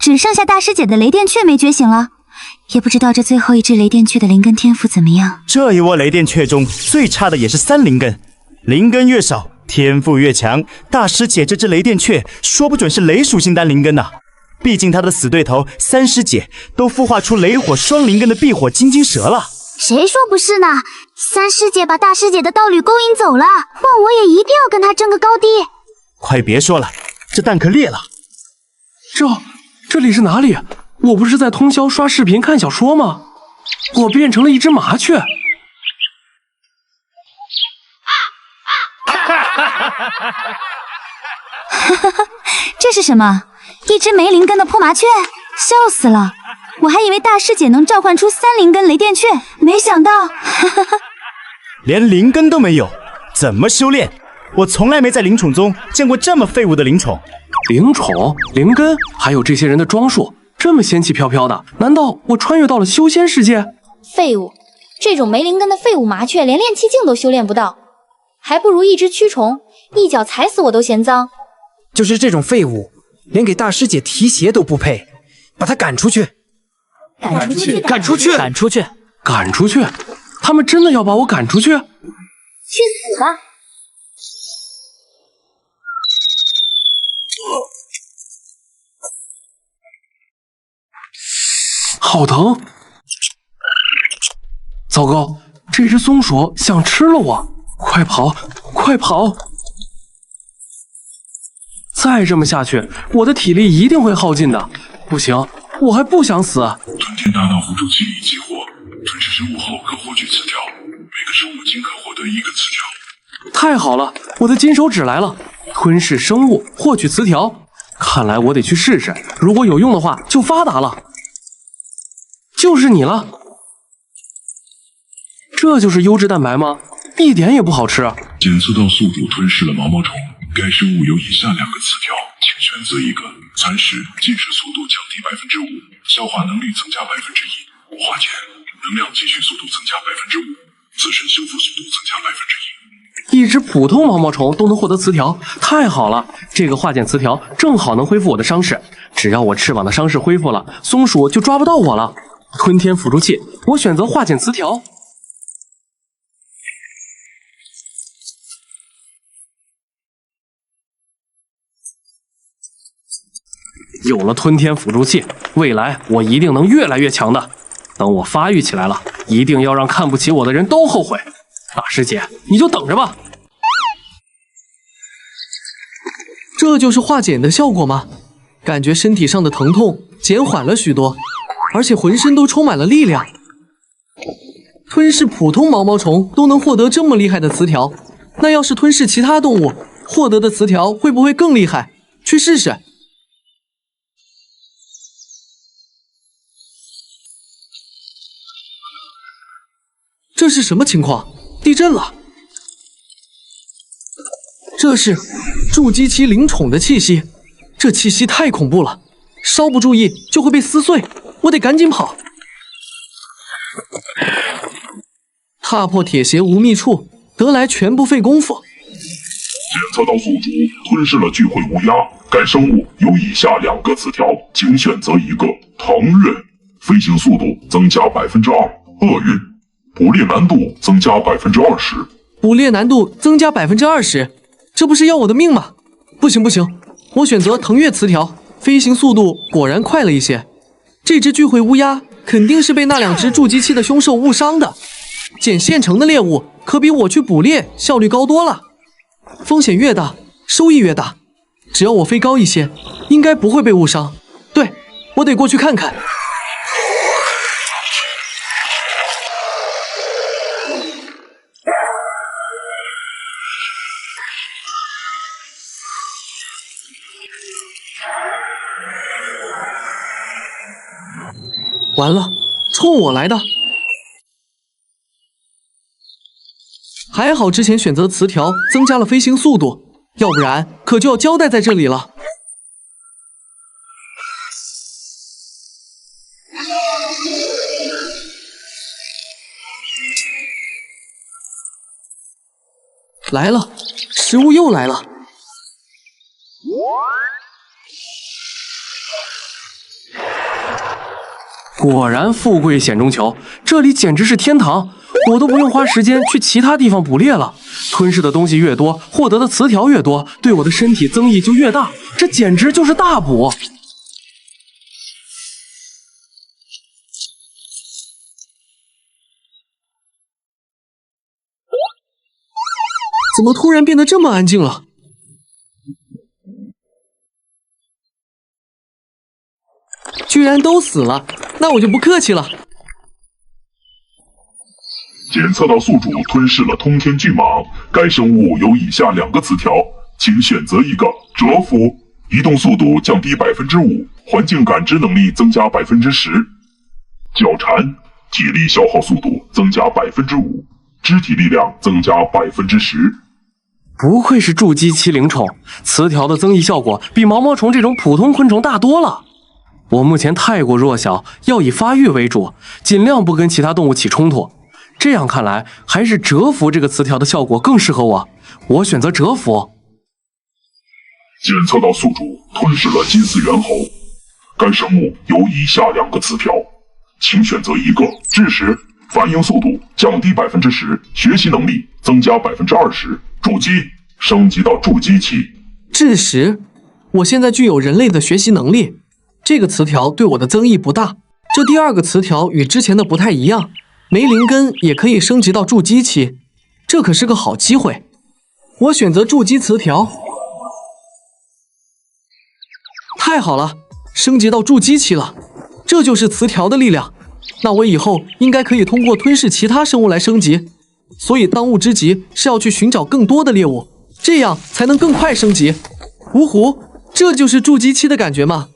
只剩下大师姐的雷电雀没觉醒了，也不知道这最后一只雷电雀的灵根天赋怎么样。这一窝雷电雀中最差的也是3灵根，灵根越少，天赋越强。大师姐这只雷电雀说不准是雷属性单灵根呐。毕竟她的死对头三师姐都孵化出雷火双灵根的碧火金睛蛇了。谁说不是呢？三师姐把大师姐的道侣勾引走了，换我也一定要跟她争个高低。快别说了，这蛋壳裂了。这里是哪里？我不是在通宵刷视频看小说吗？我变成了一只麻雀。这是什么？一只没灵根的破麻雀？笑死了！我还以为大师姐能召唤出3灵根雷电雀，没想到，连灵根都没有，怎么修炼？我从来没在灵宠中见过这么废物的灵宠。灵宠、灵根，还有这些人的装束，这么仙气飘飘的，难道我穿越到了修仙世界？废物！这种没灵根的废物麻雀，连炼气境都修炼不到，还不如一只蛆虫，一脚踩死我都嫌脏。就是这种废物，连给大师姐提鞋都不配，把他赶出去！赶出去！赶出去！赶出去！赶出去！他们真的要把我赶出去？去死吧！好疼！糟糕，这只松鼠想吃了我！快跑，快跑！再这么下去，我的体力一定会耗尽的。不行，我还不想死。吞天大脑辅助器已激活，吞噬生物后可获取词条，每个生物均可获得1个词条。太好了，我的金手指来了！吞噬生物，获取词条。看来我得去试试，如果有用的话，就发达了。就是你了，这就是优质蛋白吗？一点也不好吃。检测到宿主吞噬了毛毛虫，该生物有以下2个词条，请选择一个：蚕食，进食速度降低5%，消化能力增加1%；化解，能量继续速度增加5%，自身修复速度增加1%。一只普通毛毛虫都能获得词条，太好了！这个化茧词条正好能恢复我的伤势，只要我翅膀的伤势恢复了，松鼠就抓不到我了。吞天辅助器，我选择化茧词条。有了吞天辅助器，未来我一定能越来越强的。等我发育起来了，一定要让看不起我的人都后悔。大师姐，你就等着吧。这就是化茧的效果吗？感觉身体上的疼痛减缓了许多，而且浑身都充满了力量。吞噬普通毛毛虫都能获得这么厉害的词条，那要是吞噬其他动物，获得的词条会不会更厉害？去试试。这是什么情况？地震了！这是筑基期灵宠的气息，这气息太恐怖了，稍不注意就会被撕碎，我得赶紧跑。踏破铁鞋无觅处，得来全不费功夫。检测到宿主吞噬了聚会乌鸦，该生物有以下2个词条，请选择一个：腾跃，飞行速度增加2%；厄运，捕猎难度增加20%。捕猎难度增加20%，这不是要我的命吗？不行不行，我选择腾跃词条，飞行速度果然快了一些。这只聚会乌鸦肯定是被那2只筑基期的凶兽误伤的，捡现成的猎物可比我去捕猎效率高多了。风险越大，收益越大，只要我飞高一些，应该不会被误伤。对，我得过去看看。完了，冲我来的！还好之前选择词条增加了飞行速度，要不然可就要交代在这里了。来了，食物又来了。果然富贵险中求，这里简直是天堂，我都不用花时间去其他地方捕猎了。吞噬的东西越多，获得的词条越多，对我的身体增益就越大，这简直就是大补。怎么突然变得这么安静了？居然都死了，那我就不客气了。检测到宿主吞噬了通天巨蟒，该生物有以下2个词条，请选择一个。蛰伏，移动速度降低5%，环境感知能力增加10%。脚缠，体力消耗速度增加5%，肢体力量增加10%。不愧是筑基期灵宠，词条的增益效果比毛毛虫这种普通昆虫大多了。我目前太过弱小，要以发育为主，尽量不跟其他动物起冲突。这样看来，还是蛰伏这个词条的效果更适合我。我选择蛰伏。检测到宿主吞噬了金丝猿猴，该生物有以下2个词条，请选择一个。智识，反应速度降低10%，学习能力增加20%。筑基，升级到筑基期。智识，我现在具有人类的学习能力，这个词条对我的增益不大。这第2个词条与之前的不太一样，梅林根也可以升级到筑基期，这可是个好机会。我选择筑基词条。太好了，升级到筑基期了，这就是词条的力量。那我以后应该可以通过吞噬其他生物来升级。所以当务之急是要去寻找更多的猎物，这样才能更快升级。芜湖，这就是筑基期的感觉吗？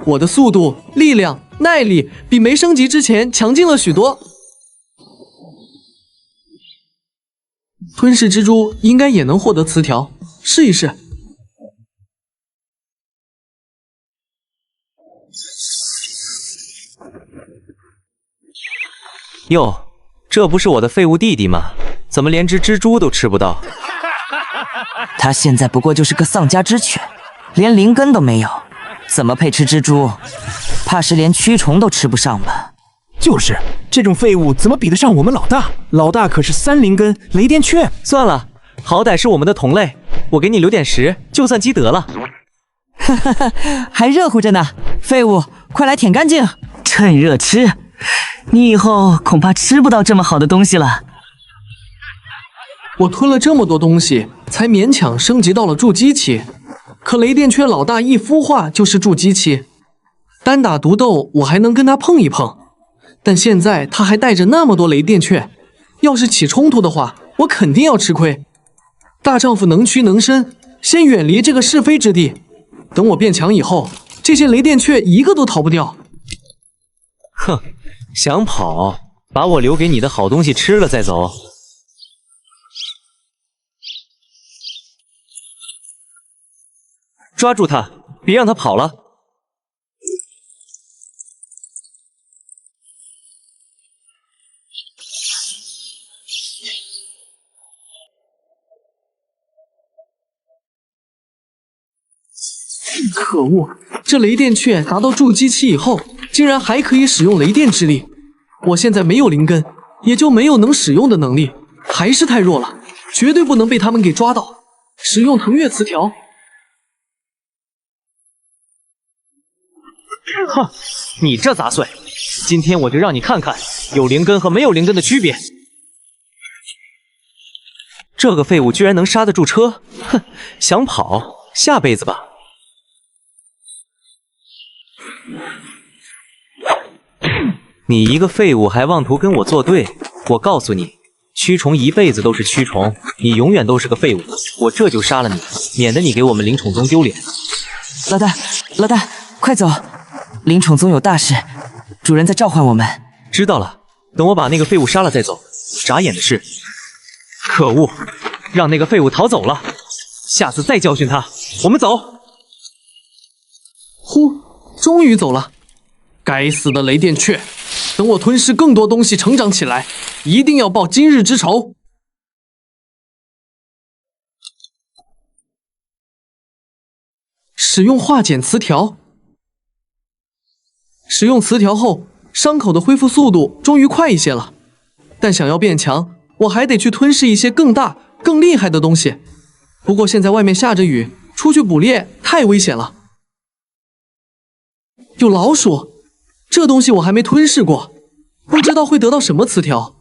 我的速度、力量、耐力比没升级之前强劲了许多。吞噬蜘蛛应该也能获得词条，试一试。哟，这不是我的废物弟弟吗？怎么连只蜘蛛都吃不到？他现在不过就是个丧家之犬，连灵根都没有，怎么配吃蜘蛛？怕是连蛆虫都吃不上吧？就是，这种废物怎么比得上我们老大？老大可是3灵根雷电雀。算了，好歹是我们的同类，我给你留点食，就算积德了。哈哈哈，还热乎着呢，废物，快来舔干净，趁热吃。你以后恐怕吃不到这么好的东西了。我吞了这么多东西，才勉强升级到了筑基期。可雷电雀老大一孵化就是筑基期，单打独斗我还能跟他碰一碰，但现在他还带着那么多雷电雀，要是起冲突的话，我肯定要吃亏。大丈夫能屈能伸，先远离这个是非之地。等我变强以后，这些雷电雀一个都逃不掉。哼，想跑，把我留给你的好东西吃了再走。抓住他，别让他跑了。可恶，这雷电雀达到筑基期以后，竟然还可以使用雷电之力。我现在没有灵根，也就没有能使用的能力，还是太弱了，绝对不能被他们给抓到。使用腾跃词条。哼，你这杂碎，今天我就让你看看有灵根和没有灵根的区别。这个废物居然能刹得住车，哼，想跑，下辈子吧。你一个废物还妄图跟我作对，我告诉你，蛆虫一辈子都是蛆虫，你永远都是个废物。我这就杀了你，免得你给我们灵宠宗丢脸。老大，快走！灵宠宗有大事，主人在召唤我们。知道了，等我把那个废物杀了再走。眨眼的事。可恶，让那个废物逃走了，下次再教训他。我们走。呼，终于走了。该死的雷电雀！等我吞噬更多东西成长起来，一定要报今日之仇。使用化茧词条。使用词条后，伤口的恢复速度终于快一些了。但想要变强，我还得去吞噬一些更大、更厉害的东西。不过现在外面下着雨，出去捕猎太危险了。有老鼠，这东西我还没吞噬过，不知道会得到什么词条。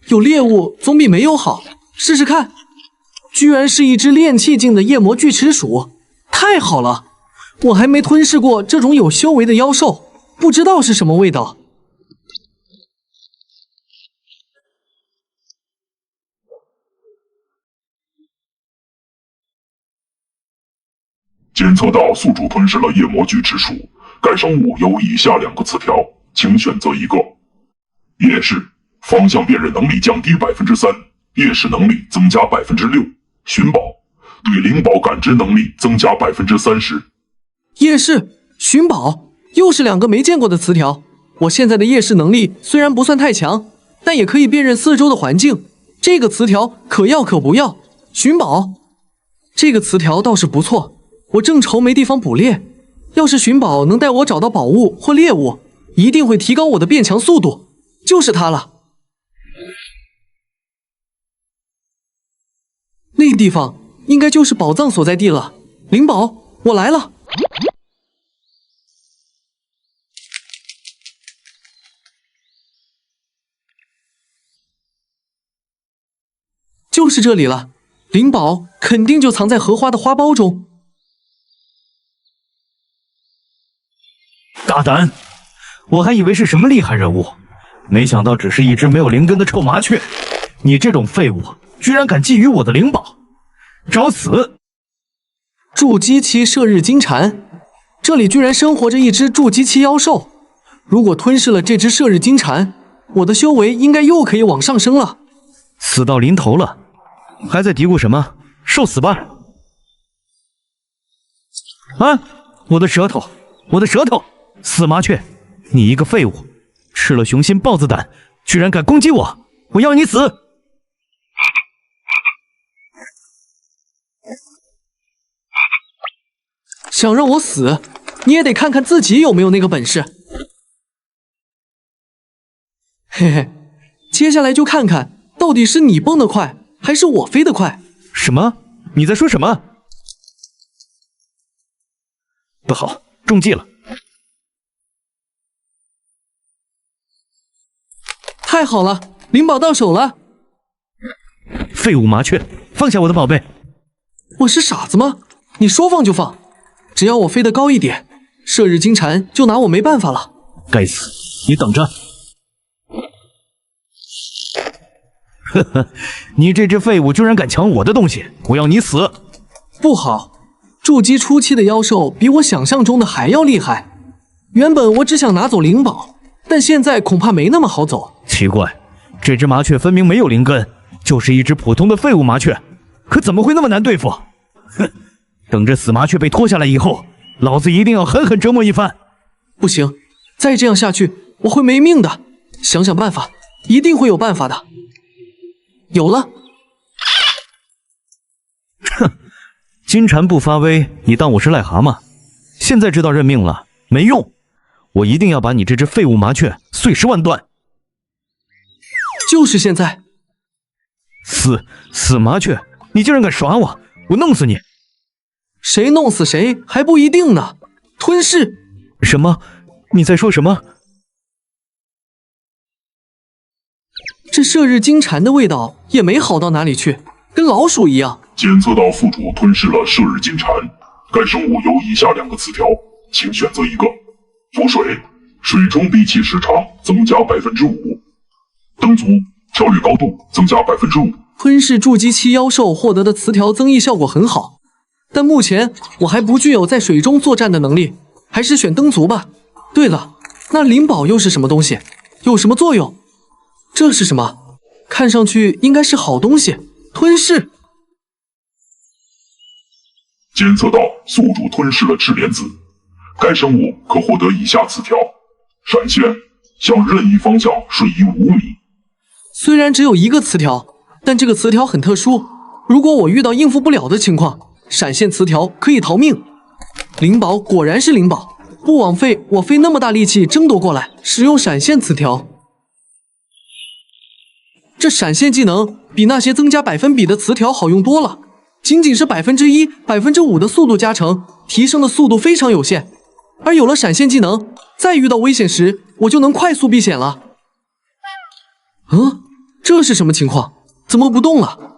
有猎物总比没有好，试试看。居然是一只炼气境的夜魔巨齿鼠，太好了！我还没吞噬过这种有修为的妖兽，不知道是什么味道。检测到宿主吞噬了夜魔巨齿鼠，该生物有以下2个词条，请选择一个。夜视，方向辨认能力降低3%，夜视能力增加6%。寻宝，对灵宝感知能力增加30%。夜视、寻宝，又是2个没见过的词条。我现在的夜视能力虽然不算太强，但也可以辨认四周的环境。这个词条可要可不要。寻宝，这个词条倒是不错。我正愁没地方捕猎，要是寻宝能带我找到宝物或猎物，一定会提高我的变强速度。就是它了。那地方应该就是宝藏所在地了。灵宝，我来了。就是这里了，灵宝肯定就藏在荷花的花苞中。大胆！我还以为是什么厉害人物，没想到只是一只没有灵根的臭麻雀。你这种废物，居然敢觊觎我的灵宝，找死！筑基期射日金蝉，这里居然生活着一只筑基期妖兽。如果吞噬了这只射日金蝉，我的修为应该又可以往上升了。死到临头了，还在嘀咕什么？受死吧！啊！我的舌头，我的舌头！死麻雀，你一个废物，吃了雄心豹子胆，居然敢攻击我！我要你死！想让我死，你也得看看自己有没有那个本事。嘿嘿，接下来就看看到底是你蹦得快，还是我飞得快。什么？你在说什么？不好，中计了！太好了，灵宝到手了！废物麻雀，放下我的宝贝！我是傻子吗？你说放就放，只要我飞得高一点，射日金蝉就拿我没办法了。该死，你等着！呵呵，你这只废物居然敢抢我的东西，我要你死！不好，筑基初期的妖兽比我想象中的还要厉害。原本我只想拿走灵宝，但现在恐怕没那么好走。奇怪，这只麻雀分明没有灵根，就是一只普通的废物麻雀，可怎么会那么难对付？哼，等这死麻雀被拖下来以后，老子一定要狠狠折磨一番！不行，再这样下去我会没命的。想想办法，一定会有办法的。有了！哼，金蝉不发威，你当我是癞蛤蟆？现在知道认命了，没用！我一定要把你这只废物麻雀碎尸万段！就是现在！死麻雀，你竟然敢耍我！我弄死你！谁弄死谁还不一定呢！吞噬！什么？你在说什么？这射日金蝉的味道也没好到哪里去，跟老鼠一样。检测到宿主吞噬了射日金蝉，该生物有以下2个词条，请选择一个。浮水，水中闭气时长增加5%。蹬足，跳跃高度增加5%。吞噬筑基期妖兽获得的词条增益效果很好，但目前我还不具有在水中作战的能力，还是选蹬足吧。对了，那灵宝又是什么东西？有什么作用？这是什么？看上去应该是好东西。吞噬。检测到宿主吞噬了赤莲子，该生物可获得以下词条：闪现，向任意方向瞬移5米。虽然只有1个词条，但这个词条很特殊。如果我遇到应付不了的情况，闪现词条可以逃命。灵宝果然是灵宝，不枉费我费那么大力气争夺过来，使用闪现词条。这闪现技能比那些增加百分比的词条好用多了，仅仅是1%、5%的速度加成，提升的速度非常有限。而有了闪现技能，再遇到危险时，我就能快速避险了。这是什么情况？怎么不动了？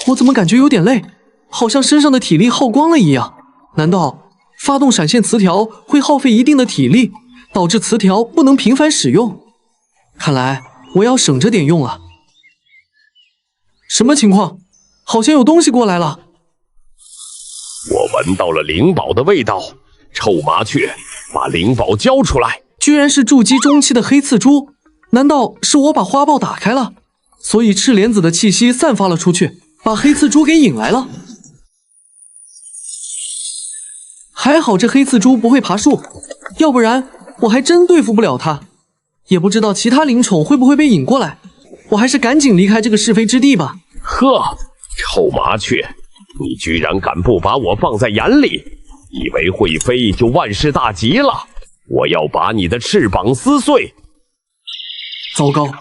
我怎么感觉有点累，好像身上的体力耗光了一样。难道发动闪现词条会耗费一定的体力，导致词条不能频繁使用？看来我要省着点用了。什么情况？好像有东西过来了。我闻到了灵宝的味道，臭麻雀，把灵宝交出来！居然是筑基中期的黑刺蛛，难道是我把花豹打开了，所以赤莲子的气息散发了出去，把黑刺蛛给引来了？还好这黑刺蛛不会爬树，要不然我还真对付不了它。也不知道其他灵宠会不会被引过来，我还是赶紧离开这个是非之地吧。呵，臭麻雀，你居然敢不把我放在眼里，以为会飞就万事大吉了？我要把你的翅膀撕碎！糟糕，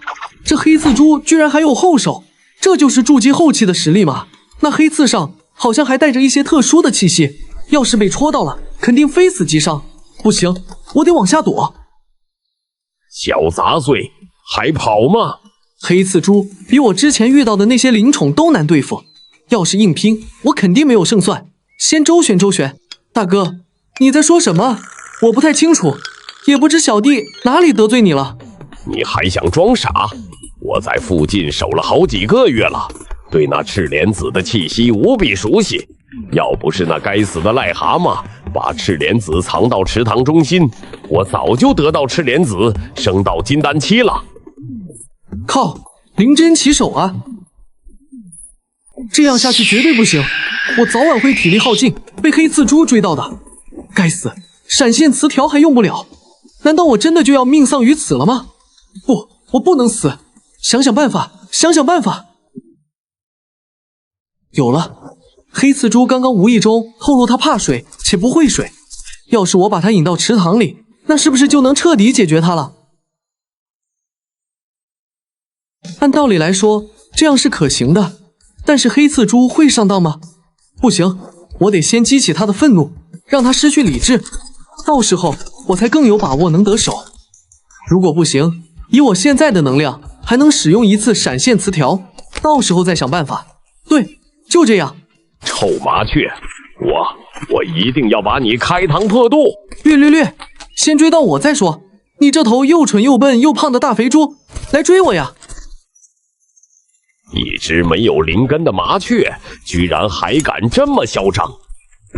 这黑刺蛛居然还有后手，这就是筑基后期的实力吗？那黑刺上好像还带着一些特殊的气息，要是被戳到了，肯定非死即伤。不行，我得往下躲。小杂碎，还跑吗？黑刺蛛比我之前遇到的那些灵宠都难对付，要是硬拼，我肯定没有胜算。先周旋周旋。大哥，你在说什么？我不太清楚，也不知小弟哪里得罪你了。你还想装傻？我在附近守了好几个月了，对那赤莲子的气息无比熟悉。要不是那该死的癞蛤蟆把赤莲子藏到池塘中心，我早就得到赤莲子升到金丹期了。靠，灵针起手啊！这样下去绝对不行，我早晚会体力耗尽，被黑刺蛛追到的。该死，闪现词条还用不了，难道我真的就要命丧于此了吗？不，我不能死，想想办法，想想办法。有了。黑刺蛛刚刚无意中透露他怕水且不会水，要是我把他引到池塘里，那是不是就能彻底解决他了？按道理来说，这样是可行的，但是黑刺蛛会上当吗？不行，我得先激起他的愤怒，让他失去理智，到时候我才更有把握能得手。如果不行，以我现在的能量，还能使用一次闪现词条，到时候再想办法。对，就这样。臭麻雀，我一定要把你开膛破肚！略，先追到我再说。你这头又蠢又笨又胖的大肥猪，来追我呀！一只没有灵根的麻雀，居然还敢这么嚣张！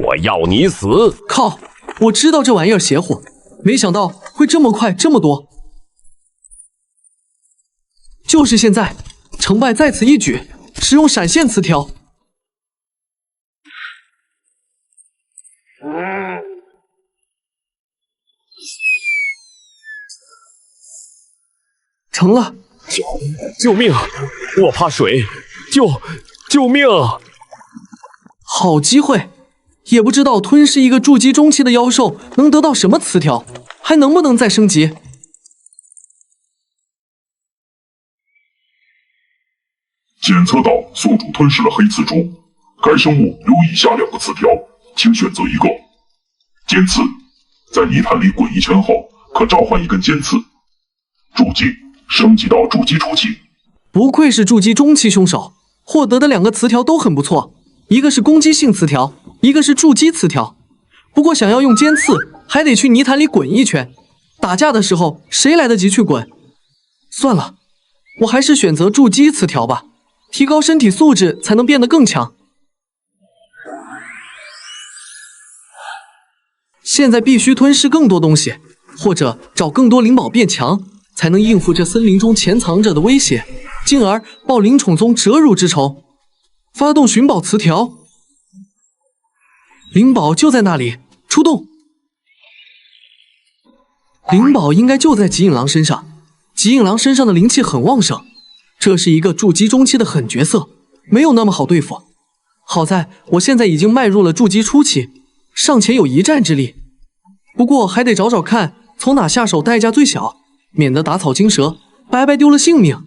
我要你死！靠，我知道这玩意儿邪乎，没想到会这么快这么多。就是现在，成败在此一举，使用闪现词条。成了！救命！我怕水！救命！好机会！也不知道吞噬一个筑基中期的妖兽能得到什么词条，还能不能再升级？检测到宿主吞噬了黑刺蛛，该生物有以下2个词条，请选择一个。尖刺，在泥潭里滚1圈后，可召唤一根尖刺。筑基，升级到筑基初期。不愧是筑基中期凶手，获得的2个词条都很不错，一个是攻击性词条，一个是筑基词条。不过想要用尖刺，还得去泥潭里滚1圈，打架的时候谁来得及去滚？算了，我还是选择筑基词条吧，提高身体素质才能变得更强。现在必须吞噬更多东西，或者找更多灵宝变强，才能应付这森林中潜藏着的威胁，进而报灵宠宗折辱之仇。发动寻宝词条，灵宝就在那里，出动。灵宝应该就在极影狼身上，极影狼身上的灵气很旺盛，这是一个筑基中期的狠角色，没有那么好对付。好在我现在已经迈入了筑基初期，尚且有一战之力。不过还得找找看从哪下手代价最小，免得打草惊蛇，白白丢了性命。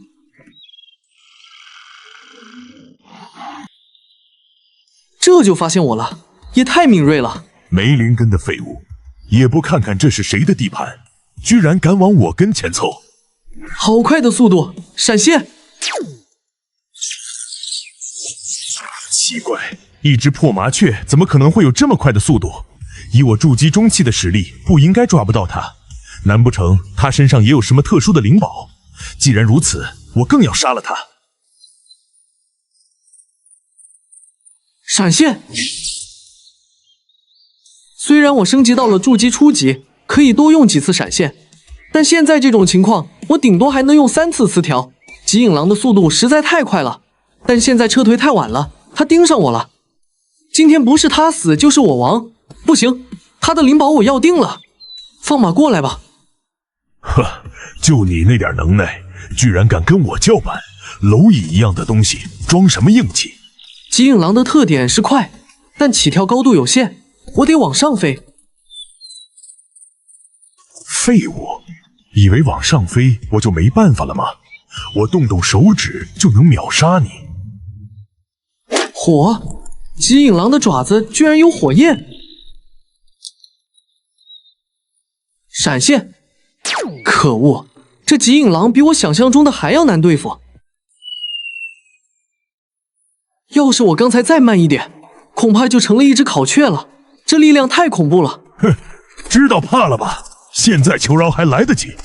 这就发现我了，也太敏锐了。没灵根的废物，也不看看这是谁的地盘，居然敢往我跟前凑！好快的速度，闪现！奇怪，一只破麻雀怎么可能会有这么快的速度？以我筑基中期的实力，不应该抓不到它。难不成它身上也有什么特殊的灵宝？既然如此，我更要杀了它。闪现！虽然我升级到了筑基初级，可以多用几次闪现，但现在这种情况，我顶多还能用3次词条。极影狼的速度实在太快了，但现在撤退太晚了，他盯上我了。今天不是他死就是我亡，不行，他的灵宝我要定了。放马过来吧！呵，就你那点能耐，居然敢跟我叫板？蝼蚁一样的东西，装什么硬气？极影狼的特点是快，但起跳高度有限，我得往上飞。废物，以为往上飞我就没办法了吗？我动动手指就能秒杀你。火！极影狼的爪子居然有火焰！闪现！可恶，这极影狼比我想象中的还要难对付。要是我刚才再慢一点，恐怕就成了一只烤雀了。这力量太恐怖了。哼，知道怕了吧？现在求饶还来得及。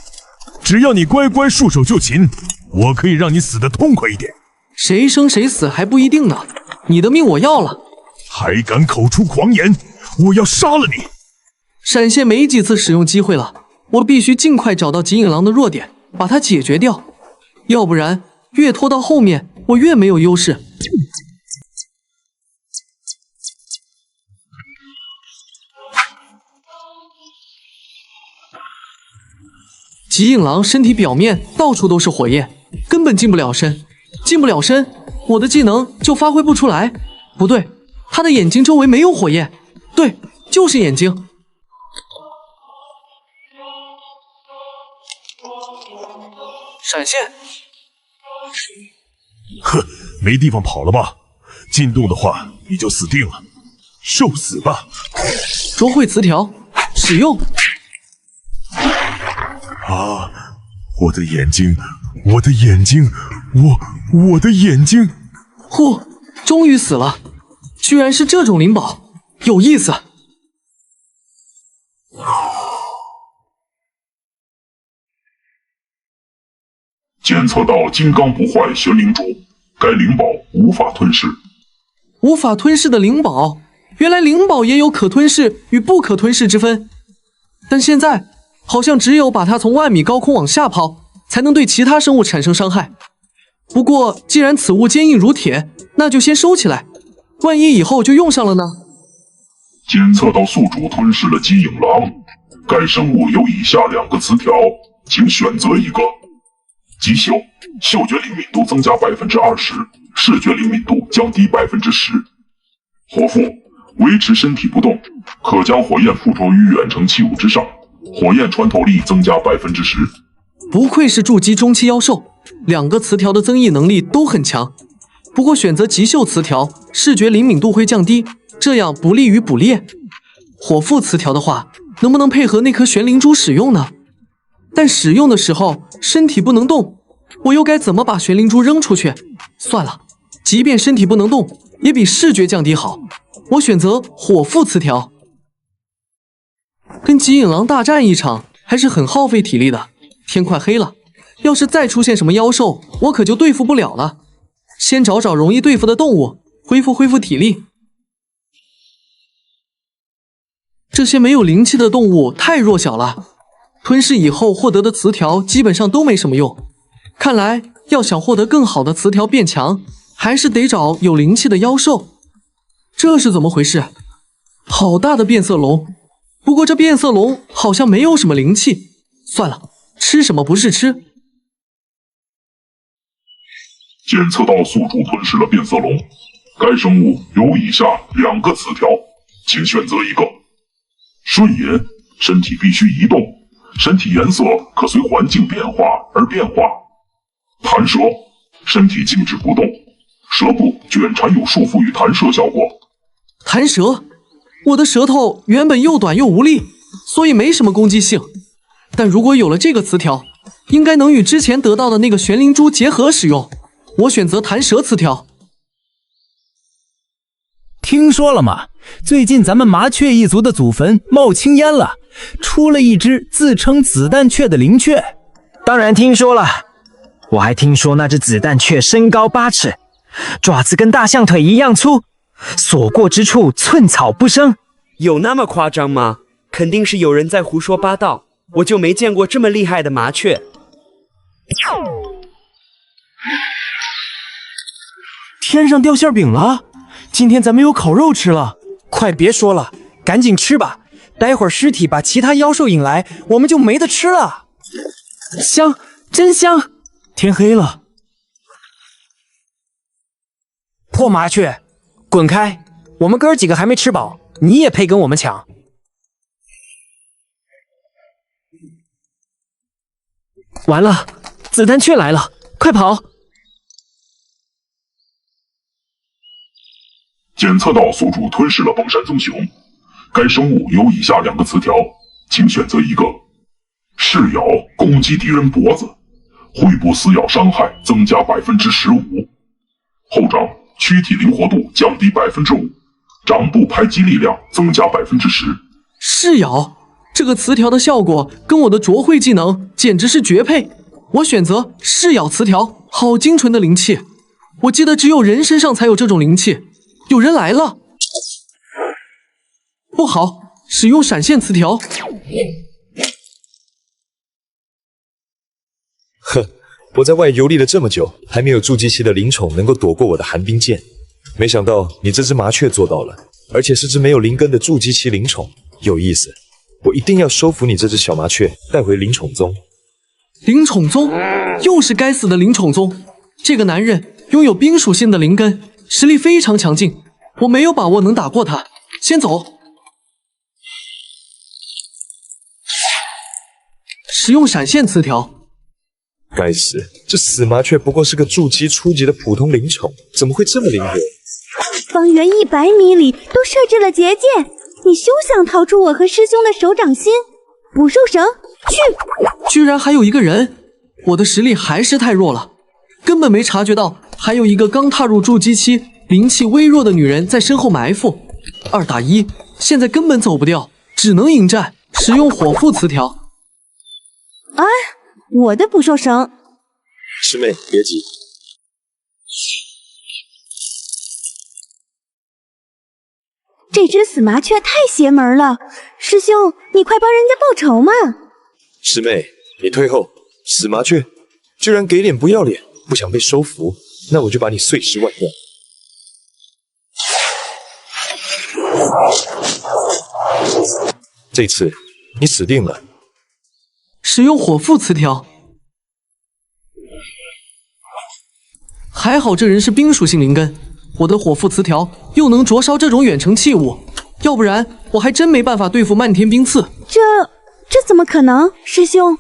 只要你乖乖束手就擒，我可以让你死得痛快一点。谁生谁死还不一定呢，你的命我要了。还敢口出狂言，我要杀了你！闪现没几次使用机会了，我必须尽快找到极影狼的弱点，把它解决掉，要不然越拖到后面，我越没有优势。极影狼身体表面到处都是火焰，根本近不了身，近不了身，我的技能就发挥不出来。不对，他的眼睛周围没有火焰，对，就是眼睛。闪现！呵，没地方跑了吧？进洞的话，你就死定了，受死吧！捉会词条，使用。啊！我的眼睛，我的眼睛，我的眼睛！呼，终于死了！居然是这种灵宝，有意思。监测到金刚不坏玄灵珠，该灵宝无法吞噬。无法吞噬的灵宝，原来灵宝也有可吞噬与不可吞噬之分。但现在好像只有把它从万米高空往下抛，才能对其他生物产生伤害。不过既然此物坚硬如铁，那就先收起来，万一以后就用上了呢？监测到宿主吞噬了极影狼，该生物有以下2个词条，请选择一个。极嗅，嗅觉灵敏度增加20%，视觉灵敏度降低10%。火缚，维持身体不动，可将火焰附着于远程器物之上，火焰穿透力增加10%。不愧是筑基中期妖兽，2个词条的增益能力都很强。不过选择极嗅词条，视觉灵敏度会降低，这样不利于捕猎。火缚词条的话，能不能配合那颗玄灵珠使用呢？但使用的时候身体不能动，我又该怎么把玄灵珠扔出去？算了，即便身体不能动，也比视觉降低好。我选择火缚词条。跟极影狼大战一场还是很耗费体力的，天快黑了，要是再出现什么妖兽，我可就对付不了了。先找找容易对付的动物，恢复体力。这些没有灵气的动物太弱小了，吞噬以后获得的词条基本上都没什么用。看来要想获得更好的词条变强，还是得找有灵气的妖兽。这是怎么回事？好大的变色龙！不过这变色龙好像没有什么灵气。算了，吃什么不是吃。监测到宿主吞噬了变色龙，该生物有以下2个词条，请选择一个。顺眼，身体必须移动，身体颜色可随环境变化而变化。弹舌，身体静止不动，舌部卷缠有束缚与弹舌效果。弹舌，我的舌头原本又短又无力，所以没什么攻击性。但如果有了这个词条，应该能与之前得到的那个玄灵珠结合使用。我选择弹舌词条。听说了吗？最近咱们麻雀一族的祖坟冒青烟了，出了一只自称子弹雀的灵雀。当然听说了，我还听说那只子弹雀身高8尺，爪子跟大象腿一样粗，所过之处寸草不生。有那么夸张吗？肯定是有人在胡说八道，我就没见过这么厉害的麻雀。天上掉馅饼了，今天咱们有烤肉吃了。快别说了，赶紧吃吧，待会儿尸体把其他妖兽引来，我们就没得吃了。香，真香！天黑了。破麻雀，滚开！我们哥几个还没吃饱，你也配跟我们抢？完了，子弹雀来了，快跑！检测到宿主吞噬了崩山棕熊，该生物有以下2个词条，请选择一个：噬咬攻击敌人脖子，喙部撕咬伤害增加15%；后掌躯体灵活度降低5%，掌部排击力量增加10%。噬咬这个词条的效果跟我的灼慧技能简直是绝配。我选择噬咬词条，好精纯的灵气。我记得只有人身上才有这种灵气。有人来了，不好！使用闪现词条。哼，我在外游历了这么久，还没有筑基期的灵宠能够躲过我的寒冰剑。没想到你这只麻雀做到了，而且是只没有灵根的筑基期灵宠，有意思。我一定要收服你这只小麻雀，带回灵宠宗。灵宠宗，又是该死的灵宠宗！这个男人拥有冰属性的灵根，实力非常强劲，我没有把握能打过他。先走。使用闪现词条。该死，这死麻雀不过是个筑基初级的普通灵宠，怎么会这么灵活？方圆100米里都设置了结界，你休想逃出我和师兄的手掌心！捕兽绳，去！居然还有一个人，我的实力还是太弱了，根本没察觉到还有一个刚踏入筑基期、灵气微弱的女人在身后埋伏。2打1，现在根本走不掉，只能迎战。使用火缚词条。哎，我的捕兽绳。师妹，别急。这只死麻雀太邪门了，师兄，你快帮人家报仇嘛！师妹，你退后。死麻雀，居然给脸不要脸，不想被收服，那我就把你碎尸万段。这次你死定了。使用火缚词条。还好这人是冰属性灵根，我的火缚词条又能灼烧这种远程器物，要不然我还真没办法对付漫天冰刺。这怎么可能？师兄，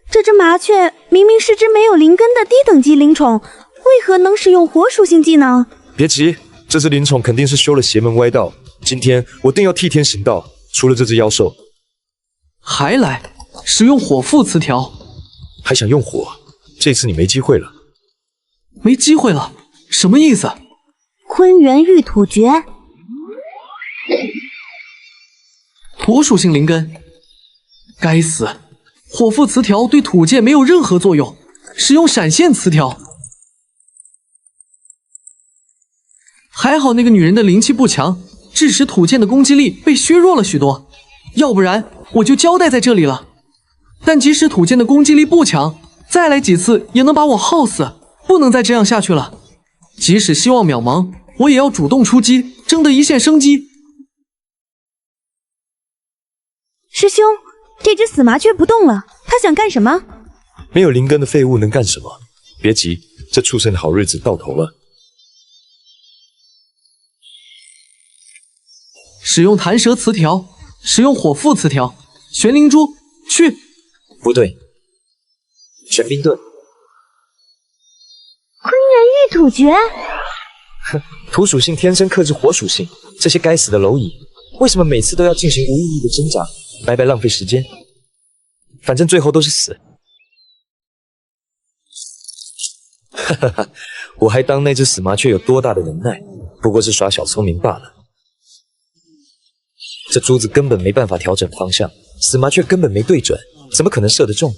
这只麻雀明明是只没有灵根的低等级灵宠，为何能使用火属性技能？别急，这只灵宠肯定是修了邪门歪道，今天我定要替天行道，除了这只妖兽。还来，使用火缚词条。还想用火？这次你没机会了。没机会了？什么意思？坤元玉土诀。土属性灵根。该死，火缚词条对土剑没有任何作用，使用闪现词条。还好那个女人的灵气不强，致使土剑的攻击力被削弱了许多，要不然我就交代在这里了。但即使土剑的攻击力不强，再来几次也能把我耗死，不能再这样下去了。即使希望渺茫，我也要主动出击，争得一线生机。师兄，这只死麻雀不动了，它想干什么？没有灵根的废物能干什么？别急，这畜生的好日子到头了。使用弹舌词条，使用火缚词条，玄灵珠，去。不对，玄冰盾。坤元玉土诀。哼，土属性天生克制火属性，这些该死的蝼蚁，为什么每次都要进行无意义的挣扎，白白浪费时间？反正最后都是死。哈哈哈，我还当那只死麻雀有多大的能耐，不过是耍小聪明罢了。这珠子根本没办法调整方向，死麻雀根本没对准，怎么可能射得中？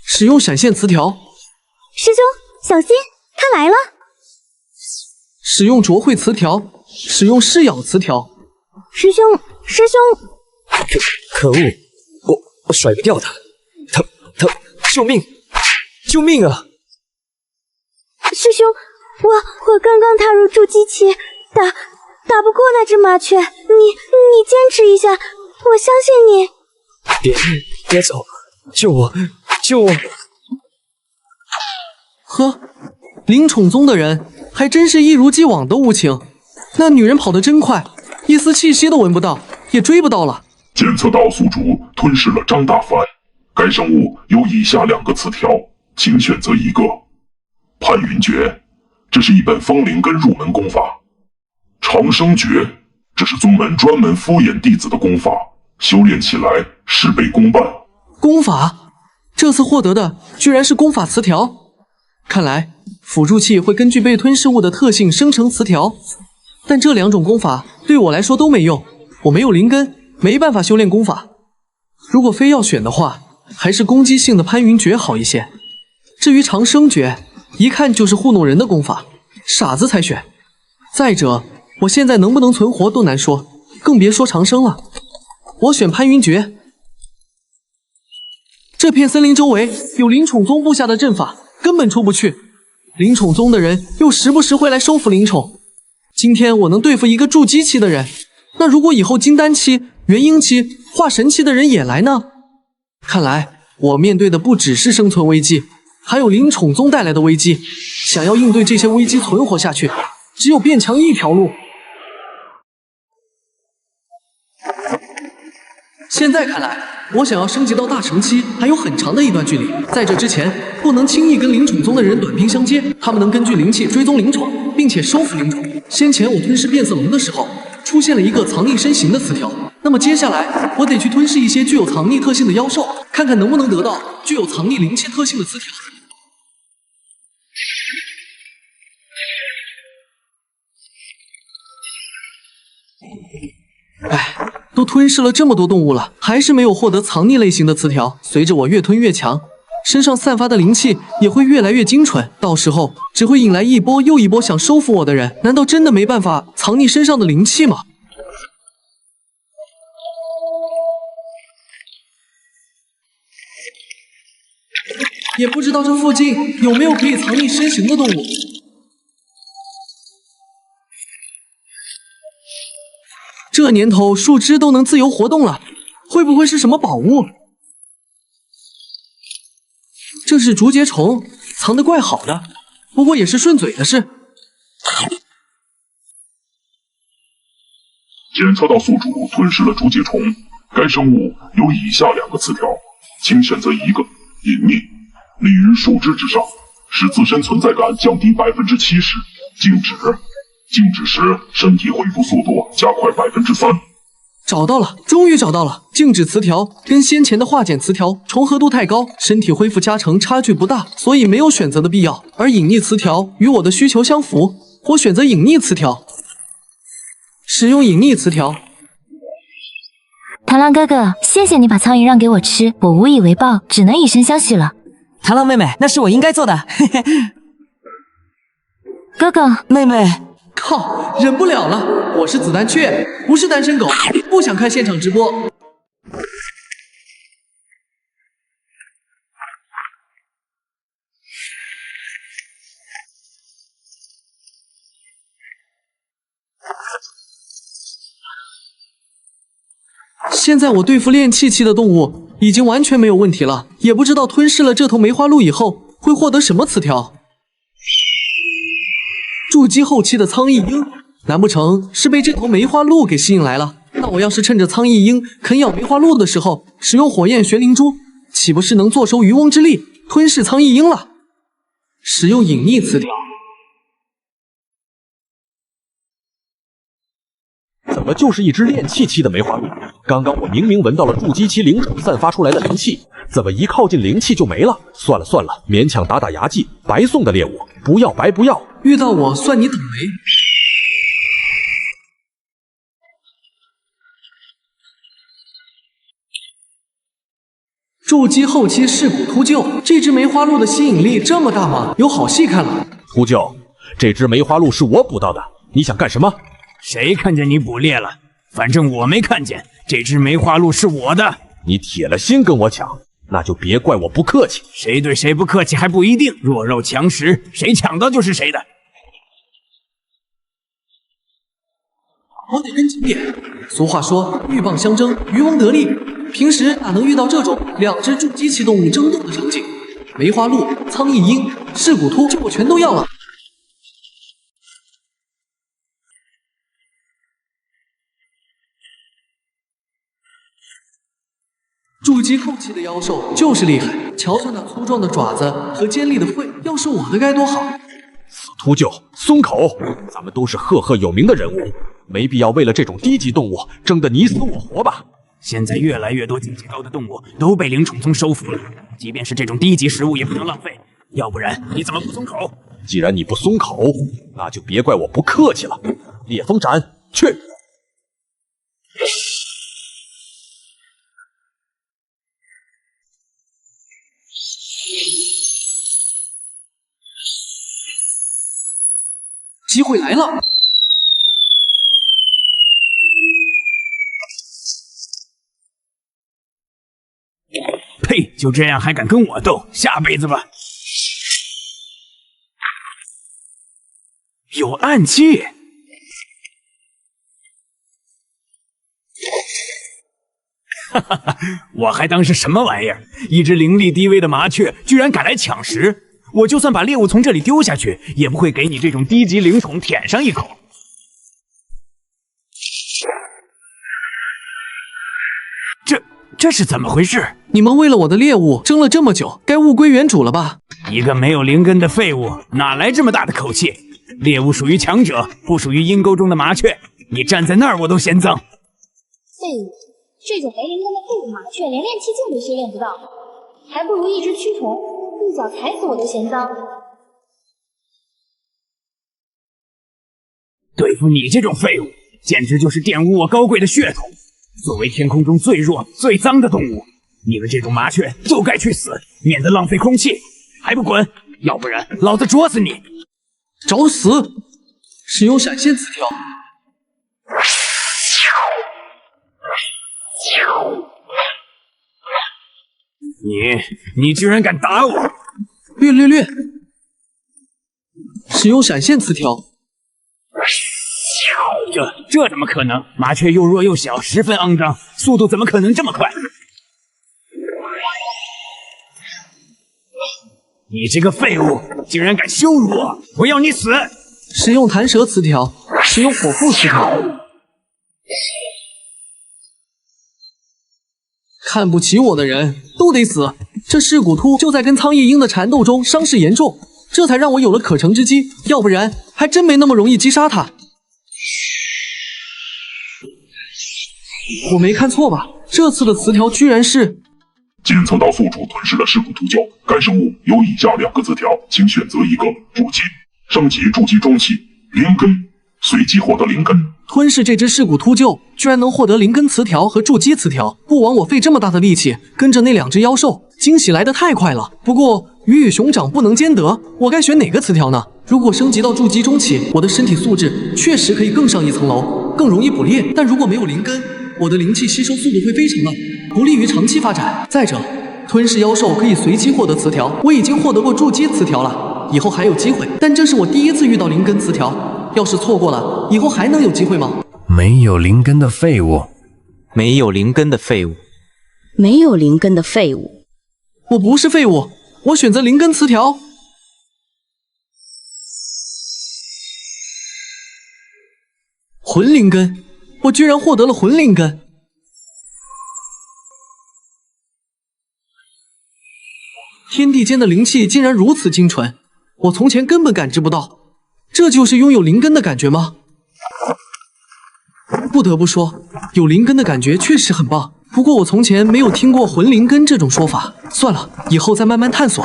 使用闪现词条。师兄，小心，他来了！使用卓慧词条，使用噬咬词条。师兄，可恶，我甩不掉他，救命，救命啊！师兄，我刚刚踏入筑基期，打不过那只麻雀，你坚持一下，我相信你。别走，救我！呵，灵宠宗的人还真是一如既往的无情。那女人跑得真快，一丝气息都闻不到，也追不到了。检测到宿主吞噬了张大凡，该生物有以下2个词条，请选择一个。潘云诀，这是一本风灵根入门功法。长生诀，这是宗门专门敷衍弟子的功法，修炼起来事倍功半。功法，这次获得的居然是功法词条。看来辅助器会根据被吞噬物的特性生成词条，但这2种功法对我来说都没用，我没有灵根，没办法修炼功法。如果非要选的话，还是攻击性的潘云诀好一些。至于长生诀，一看就是糊弄人的功法，傻子才选。再者，我现在能不能存活都难说，更别说长生了。我选潘云诀。这片森林周围有灵宠宗布下的阵法，根本出不去。灵宠宗的人又时不时会来收服灵宠。今天我能对付一个筑基期的人，那如果以后金丹期、元婴期、化神期的人也来呢？看来我面对的不只是生存危机，还有灵宠宗带来的危机。想要应对这些危机存活下去，只有变强一条路。现在看来，我想要升级到大成期还有很长的一段距离。在这之前，不能轻易跟灵宠宗的人短兵相接，他们能根据灵气追踪灵宠，并且收服灵宠。先前我吞噬变色龙的时候，出现了一个藏匿身形的词条，那么接下来我得去吞噬一些具有藏匿特性的妖兽，看看能不能得到具有藏匿灵气特性的词条。哎，都吞噬了这么多动物了，还是没有获得藏匿类型的词条。随着我越吞越强，身上散发的灵气也会越来越精纯，到时候只会引来一波又一波想收服我的人。难道真的没办法藏匿身上的灵气吗？也不知道这附近有没有可以藏匿身形的动物。这年头，树枝都能自由活动了，会不会是什么宝物？这是竹节虫，藏得怪好的，不过也是顺嘴的事。检测到宿主吞噬了竹节虫，该生物有以下2个词条，请选择一个。隐匿，立于树枝之上，使自身存在感降低70%。静止，静止时身体恢复速度加快3%。找到了，终于找到了。静止词条跟先前的化茧词条重合度太高，身体恢复加成差距不大，所以没有选择的必要。而隐匿词条与我的需求相符，我选择隐匿词条。使用隐匿词条。螳螂哥哥，谢谢你把苍蝇让给我吃，我无以为报，只能以身相许了。螳螂妹妹，那是我应该做的。嘿嘿。哥哥，妹妹。靠，忍不了了！我是子弹雀，不是单身狗，不想看现场直播。现在我对付炼气期的动物已经完全没有问题了，也不知道吞噬了这头梅花鹿以后会获得什么词条。筑基后期的苍翼鹰，难不成是被这头梅花鹿给吸引来了？那我要是趁着苍翼鹰啃咬梅花鹿的时候，使用火焰玄灵珠，岂不是能坐收渔翁之利，吞噬苍翼鹰了？使用隐匿词条。怎么就是一只炼气期的梅花鹿？刚刚我明明闻到了筑基期灵宠散发出来的灵气，怎么一靠近灵气就没了？算了算了，勉强打打牙祭，白送的猎物，不要白不要。遇到我算你倒霉。筑基后期噬骨秃鹫，这只梅花鹿的吸引力这么大吗？有好戏看了。秃鹫，这只梅花鹿是我捕到的，你想干什么？谁看见你捕猎了？反正我没看见，这只梅花鹿是我的。你铁了心跟我抢，那就别怪我不客气。谁对谁不客气还不一定，弱肉强食，谁抢到就是谁的。我得跟紧点。俗话说，鹬蚌相争，渔翁得利。平时哪能遇到这种两只筑基期动物争斗的场景？梅花鹿、苍翼鹰、噬骨秃，这我全都要了。筑基后期的妖兽就是厉害，瞧瞧那粗壮的爪子和尖利的喙，要是我的该多好！死秃鹫，松口！咱们都是赫赫有名的人物，没必要为了这种低级动物争得你死我活吧？现在越来越多境界高的动物都被灵宠宗收服了，即便是这种低级食物也不能浪费，要不然你怎么不松口？既然你不松口，那就别怪我不客气了。烈风斩，去！机会来了！呸！就这样还敢跟我斗？下辈子吧！有暗器！哈哈哈！我还当是什么玩意儿？一只灵力低微的麻雀居然敢来抢食！我就算把猎物从这里丢下去，也不会给你这种低级灵宠舔上一口。这是怎么回事？你们为了我的猎物争了这么久，该物归原主了吧？一个没有灵根的废物，哪来这么大的口气？猎物属于强者，不属于阴沟中的麻雀。你站在那儿，我都嫌脏。废物，这种没灵根的废物麻雀，连炼气境都修炼不到，还不如一只蛆虫。一脚踩死我都嫌脏。对付你这种废物，简直就是玷污我高贵的血统。作为天空中最弱、最脏的动物，你们这种麻雀就该去死，免得浪费空气。还不滚！要不然老子啄死你！找死！使用闪现词条。你居然敢打我！略！使用闪现词条。这怎么可能？麻雀又弱又小，十分肮脏，速度怎么可能这么快？你这个废物，竟然敢羞辱我！我要你死！使用弹舌词条，使用火缚词条。看不起我的人都得死！这噬骨秃就在跟苍翼鹰的缠斗中伤势严重，这才让我有了可乘之机，要不然还真没那么容易击杀他。我没看错吧？这次的词条居然是检测到宿主吞噬了噬骨秃鹫，该生物有以下2个词条，请选择一个。筑基，升级筑基中期，灵根，随机获得灵根。吞噬这只噬骨秃鹫，居然能获得灵根词条和筑基词条，不枉我费这么大的力气跟着那2只妖兽，惊喜来得太快了。不过鱼与熊掌不能兼得，我该选哪个词条呢？如果升级到筑基中期，我的身体素质确实可以更上一层楼，更容易捕猎。但如果没有灵根，我的灵气吸收速度会非常慢，不利于长期发展。再者，吞噬妖兽可以随机获得词条，我已经获得过筑基词条了，以后还有机会。但这是我第一次遇到灵根词条，要是错过了，以后还能有机会吗？没有灵根的废物，没有灵根的废物，没有灵根的废物。我不是废物，我选择灵根词条。魂灵根，我居然获得了魂灵根。天地间的灵气竟然如此精纯，我从前根本感知不到。这就是拥有灵根的感觉吗？不得不说，有灵根的感觉确实很棒。不过我从前没有听过魂灵根这种说法，算了，以后再慢慢探索。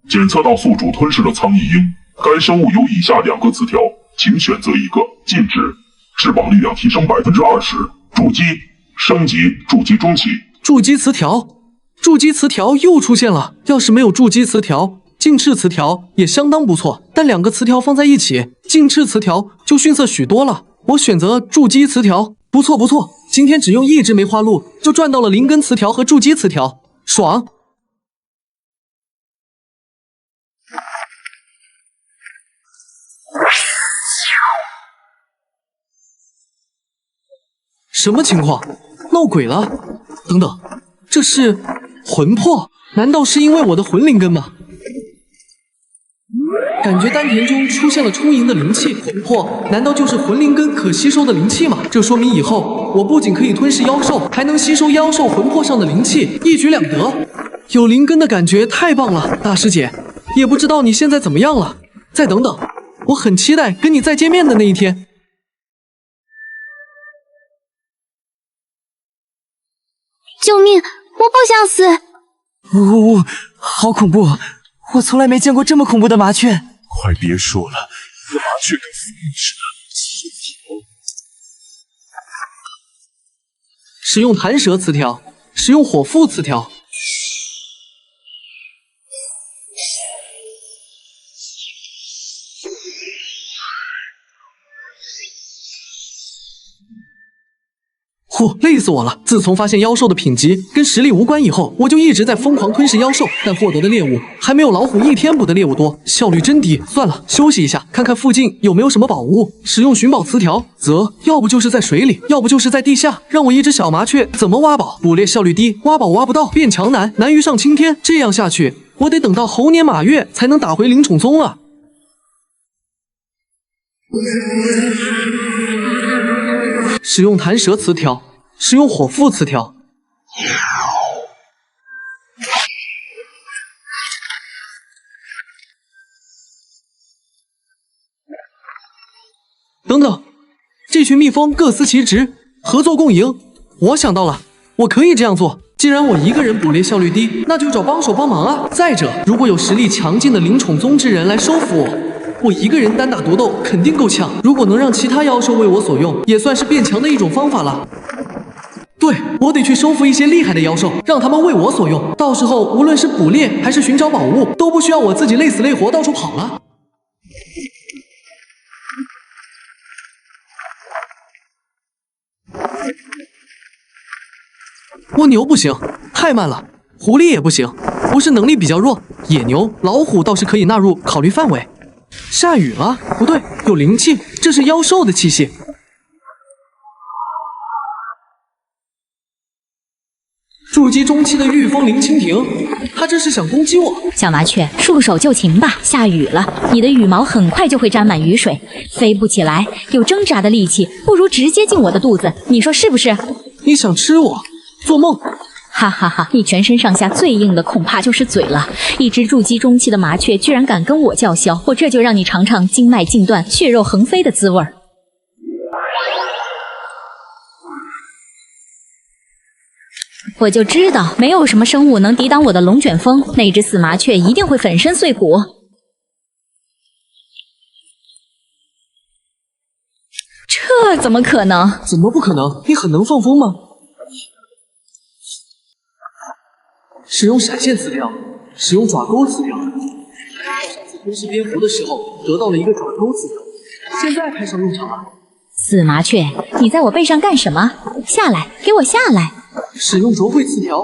检测到宿主吞噬了苍翼鹰，该生物有以下2个词条，请选择一个。禁止：翅膀力量提升20%，筑基升级筑基中期。筑基词条，筑基词条又出现了。要是没有筑基词条，禁翅词条也相当不错，但2个词条放在一起，禁翅词条就逊色许多了。我选择筑基词条，不错不错，今天只用1只梅花鹿就赚到了灵根词条和筑基词条，爽！什么情况？闹鬼了？等等，这是魂魄？难道是因为我的魂灵根吗？感觉丹田中出现了充盈的灵气，魂魄难道就是魂灵根可吸收的灵气吗？这说明以后我不仅可以吞噬妖兽，还能吸收妖兽魂魄上的灵气，一举两得。有灵根的感觉太棒了，大师姐，也不知道你现在怎么样了。再等等，我很期待跟你再见面的那一天。救命！我不想死！呜、好恐怖！我从来没见过这么恐怖的麻雀。快别说了，麻雀跟浮木似的。使用弹舌词条，使用火缚词条。累死我了！自从发现妖兽的品级跟实力无关以后，我就一直在疯狂吞噬妖兽，但获得的猎物还没有老虎1天捕的猎物多，效率真低。算了，休息一下，看看附近有没有什么宝物。使用寻宝词条，则要不就是在水里，要不就是在地下。让我一只小麻雀怎么挖宝？捕猎效率低，挖宝挖不到，变强难，难于上青天。这样下去，我得等到猴年马月才能打回灵宠宗啊！使用弹舌词条，使用火缚词条。等等，这群蜜蜂各司其职，合作共赢。我想到了，我可以这样做。既然我一个人捕猎效率低，那就找帮手帮忙啊。再者，如果有实力强劲的灵宠宗之人来收服我一个人单打独斗肯定够呛。如果能让其他妖兽为我所用，也算是变强的一种方法了。对，我得去收服一些厉害的妖兽，让他们为我所用。到时候无论是捕猎还是寻找宝物，都不需要我自己累死累活到处跑了。蜗牛不行，太慢了。狐狸也不行，不是能力比较弱。野牛、老虎倒是可以纳入考虑范围。下雨了？不对，有灵气，这是妖兽的气息。筑基中期的御风林蜻蜓，他这是想攻击我。小麻雀，束手就擒吧。下雨了，你的羽毛很快就会沾满雨水，飞不起来，有挣扎的力气，不如直接进我的肚子，你说是不是？你想吃我？做梦！哈哈哈！你全身上下最硬的恐怕就是嘴了。一只筑基中期的麻雀居然敢跟我叫嚣，我这就让你尝尝经脉尽断、血肉横飞的滋味儿。我就知道没有什么生物能抵挡我的龙卷风，那只死麻雀一定会粉身碎骨。这怎么可能？怎么不可能？你很能放风吗？使用闪现词条，使用爪钩词条。上次吞噬蝙蝠的时候得到了一个爪钩词条，现在派上用场了。死麻雀，你在我背上干什么？下来，给我下来！使用轴会词条。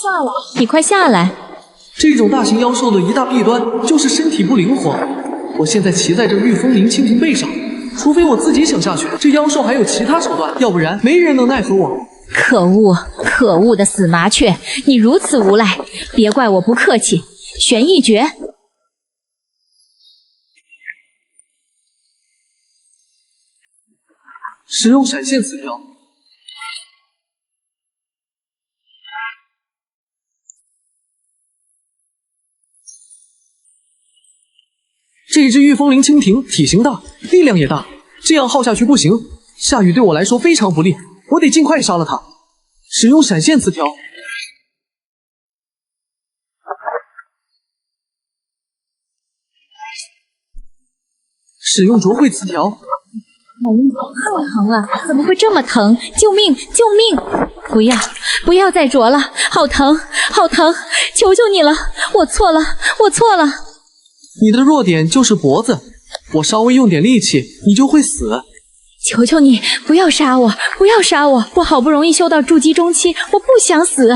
下来！你快下来！这种大型妖兽的一大弊端就是身体不灵活。我现在骑在这御风林蜻蜓背上，除非我自己想下去，这妖兽还有其他手段，要不然没人能奈何我。可恶，可恶的死麻雀，你如此无赖，别怪我不客气。玄一诀，使用闪现词条。这只御风灵蜻蜓体型大，力量也大，这样耗下去不行。下雨对我来说非常不利，我得尽快杀了它。使用闪现词条。使用灼慧词条。太疼了，怎么会这么疼？救命！救命！不要再灼了，好疼，好疼！求求你了，我错了，我错了。你的弱点就是脖子，我稍微用点力气，你就会死。求求你，不要杀我，不要杀我！我好不容易修到筑基中期，我不想死。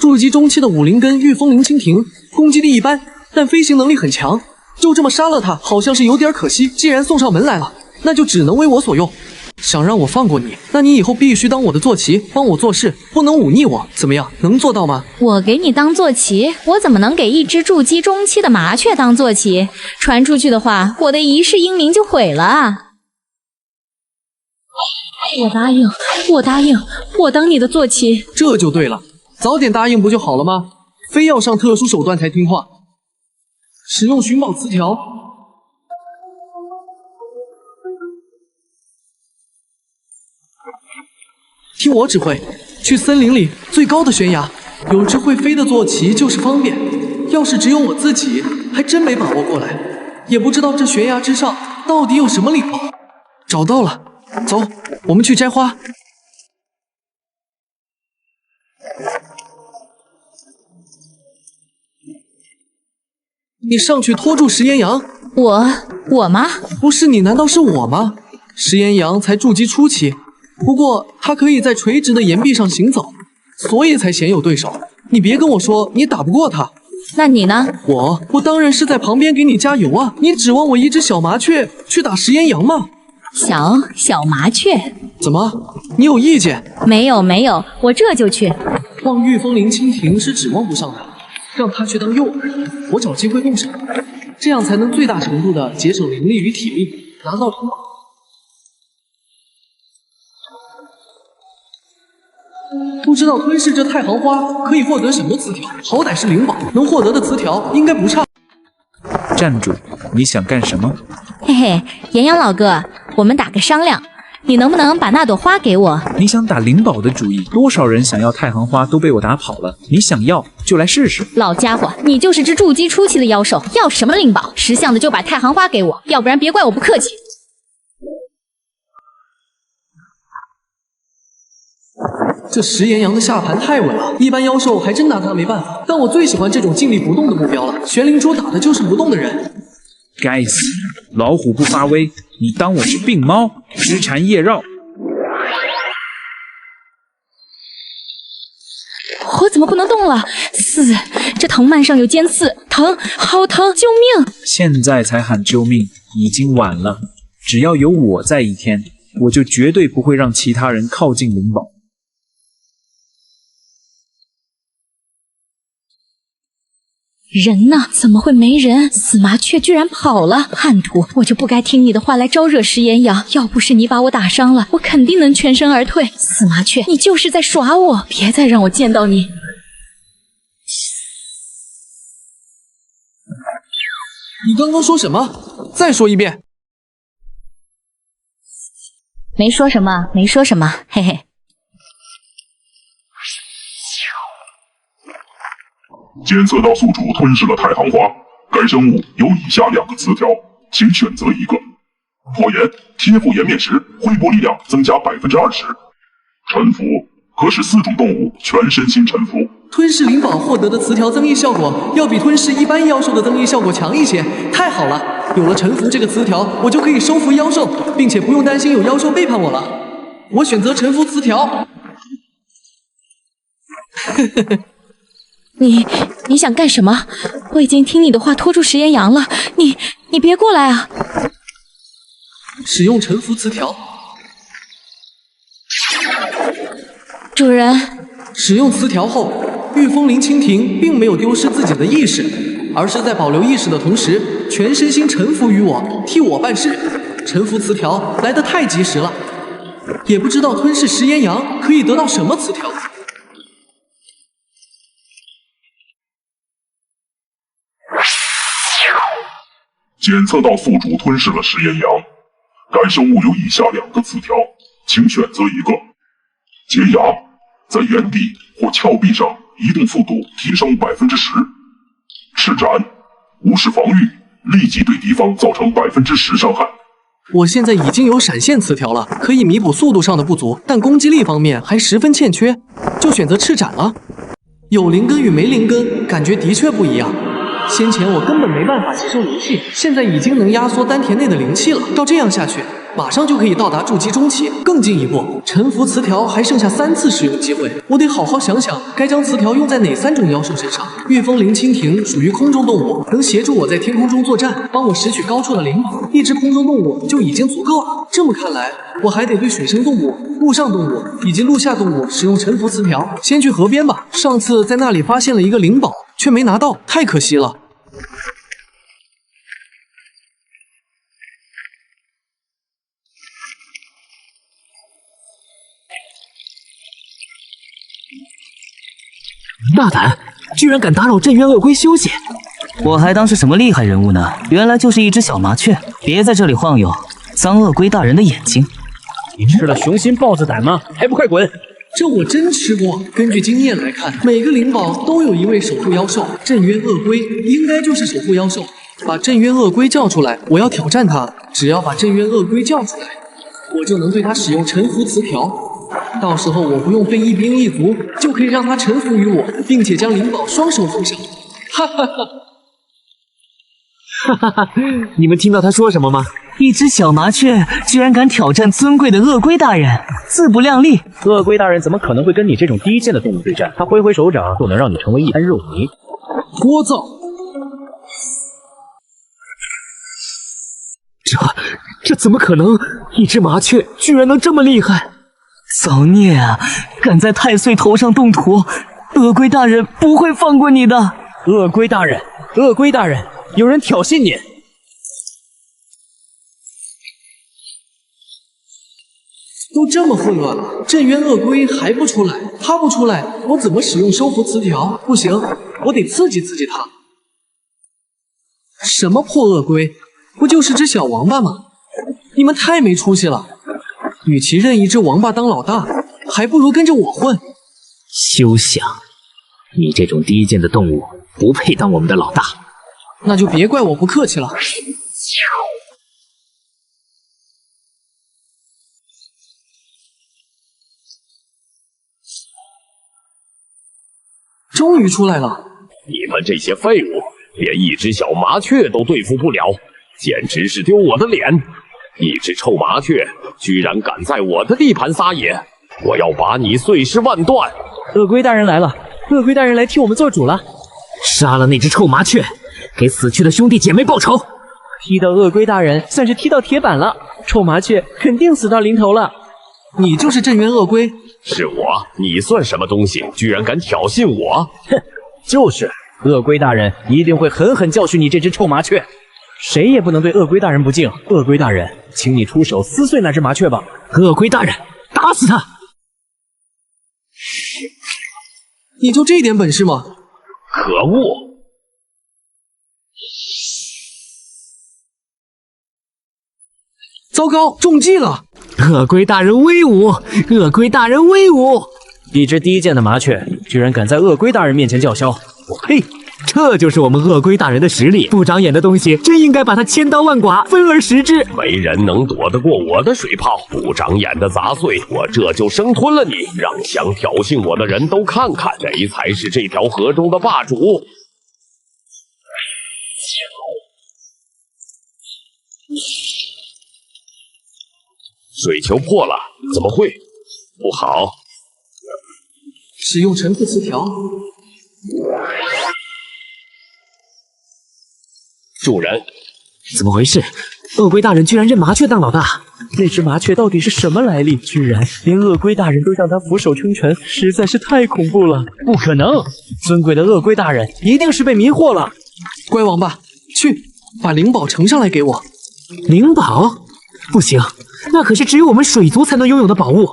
筑基中期的武灵根御风灵蜻蜓，攻击力一般，但飞行能力很强。就这么杀了他，好像是有点可惜。既然送上门来了，那就只能为我所用。想让我放过你，那你以后必须当我的坐骑，帮我做事，不能忤逆我，怎么样？能做到吗？我给你当坐骑，我怎么能给一只筑基中期的麻雀当坐骑？传出去的话，我的一世英名就毁了。我答应，我当你的坐骑。这就对了，早点答应不就好了吗？非要上特殊手段才听话。使用寻宝词条。听我指挥，去森林里最高的悬崖，有只会飞的坐骑就是方便。要是只有我自己，还真没把握过来。也不知道这悬崖之上到底有什么灵宝。找到了，走，我们去摘花。你上去拖住食岩羊。我吗？不是你，难道是我吗？食岩羊才筑基初期，不过它可以在垂直的岩壁上行走，所以才鲜有对手。你别跟我说你打不过它。那你呢？我当然是在旁边给你加油啊！你指望我一只小麻雀去打食岩羊吗？小麻雀？怎么？你有意见？没有，我这就去。望御风灵蜻蜓是指望不上的，让它去当诱饵，我找机会动手，这样才能最大程度的节省灵力与体力，拿到灵宝。不知道吞噬这太行花可以获得什么词条？好歹是灵宝，能获得的词条应该不差。站住！你想干什么？嘿嘿，岩羊老哥，我们打个商量，你能不能把那朵花给我？你想打灵宝的主意？多少人想要太行花都被我打跑了，你想要就来试试。老家伙，你就是只筑基初期的妖兽，要什么灵宝？识相的就把太行花给我，要不然别怪我不客气。这食岩羊的下盘太稳了，一般妖兽还真拿它没办法。但我最喜欢这种静立不动的目标了，玄灵珠打的就是不动的人。该死，老虎不发威，你当我是病猫？枝缠叶绕。我怎么不能动了？刺，这藤蔓上有尖刺，疼，好疼，救命！现在才喊救命，已经晚了。只要有我在一天，我就绝对不会让其他人靠近灵宝。人呢？怎么会没人？死麻雀居然跑了！叛徒，我就不该听你的话来招惹食岩羊。要不是你把我打伤了，我肯定能全身而退。死麻雀，你就是在耍我！别再让我见到你！你刚刚说什么？再说一遍。没说什么，没说什么，嘿嘿。检测到宿主吞噬了太行花，该生物有以下2个词条，请选择一个。破岩，贴附岩面时，挥波力量增加20%。臣服，可使4种动物全身心臣服。吞噬灵宝获得的词条增益效果，要比吞噬一般妖兽的增益效果强一些。太好了，有了臣服这个词条，我就可以收服妖兽，并且不用担心有妖兽背叛我了。我选择臣服词条。呵呵呵。你想干什么？我已经听你的话拖住食岩羊了，你别过来啊！使用臣服词条。主人，使用词条后，御风灵蜻蜓并没有丢失自己的意识，而是在保留意识的同时，全身心臣服于我，替我办事。臣服词条来得太及时了。也不知道吞噬食盐羊可以得到什么词条。检测到宿主吞噬了食盐羊，该生物有以下2个词条，请选择一个：洁牙，在原地或峭壁上移动速度提升10%；赤斩，无视防御，立即对敌方造成10%伤害。我现在已经有闪现词条了，可以弥补速度上的不足，但攻击力方面还十分欠缺，就选择赤斩了。有灵根与没灵根，感觉的确不一样。先前我根本没办法吸收灵气，现在已经能压缩丹田内的灵气了。照这样下去，马上就可以到达筑基中期。更进一步，沉浮词条还剩下3次使用机会，我得好好想想该将词条用在哪3种妖兽身上。御风灵蜻蜓属于空中动物，能协助我在天空中作战，帮我拾取高处的灵宝。一只空中动物就已经足够了。这么看来，我还得对水生动物、陆上动物以及陆下动物使用沉浮词条。先去河边吧，上次在那里发现了一个灵宝，却没拿到，太可惜了。大胆，居然敢打扰镇渊鳄龟休息！我还当是什么厉害人物呢，原来就是一只小麻雀。别在这里晃悠，脏鳄龟大人的眼睛。你吃了雄心豹子胆吗？还不快滚！这我真吃过。根据经验来看，每个灵宝都有一位守护妖兽，镇渊鳄龟应该就是守护妖兽。把镇渊鳄龟叫出来，我要挑战他。只要把镇渊鳄龟叫出来，我就能对他使用沉浮词条。到时候我不用费一兵一卒，就可以让他臣服于我，并且将灵宝双手奉上。哈哈哈！哈哈哈！你们听到他说什么吗？一只小麻雀居然敢挑战尊贵的鳄龟大人，自不量力！鳄龟大人怎么可能会跟你这种低贱的动物对战？他挥挥手掌就能让你成为一滩肉泥。聒噪！这怎么可能？一只麻雀居然能这么厉害！造孽啊！敢在太岁头上动土，鳄龟大人不会放过你的！鳄龟大人，鳄龟大人，有人挑衅你！都这么混乱了，镇渊鳄龟还不出来？他不出来，我怎么使用收服词条？不行，我得刺激刺激他。什么破鳄龟？不就是只小王八吗？你们太没出息了！与其认一只王八当老大，还不如跟着我混。休想！你这种低贱的动物不配当我们的老大。那就别怪我不客气了。终于出来了！你们这些废物，连一只小麻雀都对付不了，简直是丢我的脸！一只臭麻雀居然敢在我的地盘撒野，我要把你碎尸万段！鳄龟大人来了，鳄龟大人来替我们做主了。杀了那只臭麻雀，给死去的兄弟姐妹报仇。踢到鳄龟大人，算是踢到铁板了。臭麻雀肯定死到临头了。你就是镇渊鳄龟？是我，你算什么东西？居然敢挑衅我！哼，就是，鳄龟大人一定会狠狠教训你这只臭麻雀。谁也不能对鳄龟大人不敬。鳄龟大人，请你出手撕碎那只麻雀吧。鳄龟大人，打死他！你就这点本事吗？可恶！糟糕，中计了！鳄龟大人威武！鳄龟大人威武！一只低贱的麻雀，居然敢在鳄龟大人面前叫嚣！我呸！这就是我们鳄龟大人的实力，不长眼的东西真应该把他千刀万剐，分而食之。没人能躲得过我的水炮，不长眼的杂碎，我这就生吞了你，让想挑衅我的人都看看，谁才是这条河中的霸主。水球破了，怎么会？不好！使用沉浮词条。主人，怎么回事？鳄龟大人居然认麻雀当老大？那只麻雀到底是什么来历？居然连鳄龟大人都向他俯首称臣，实在是太恐怖了！不可能，尊贵的鳄龟大人一定是被迷惑了。乖王八，去把灵宝呈上来给我。灵宝？不行，那可是只有我们水族才能拥有的宝物。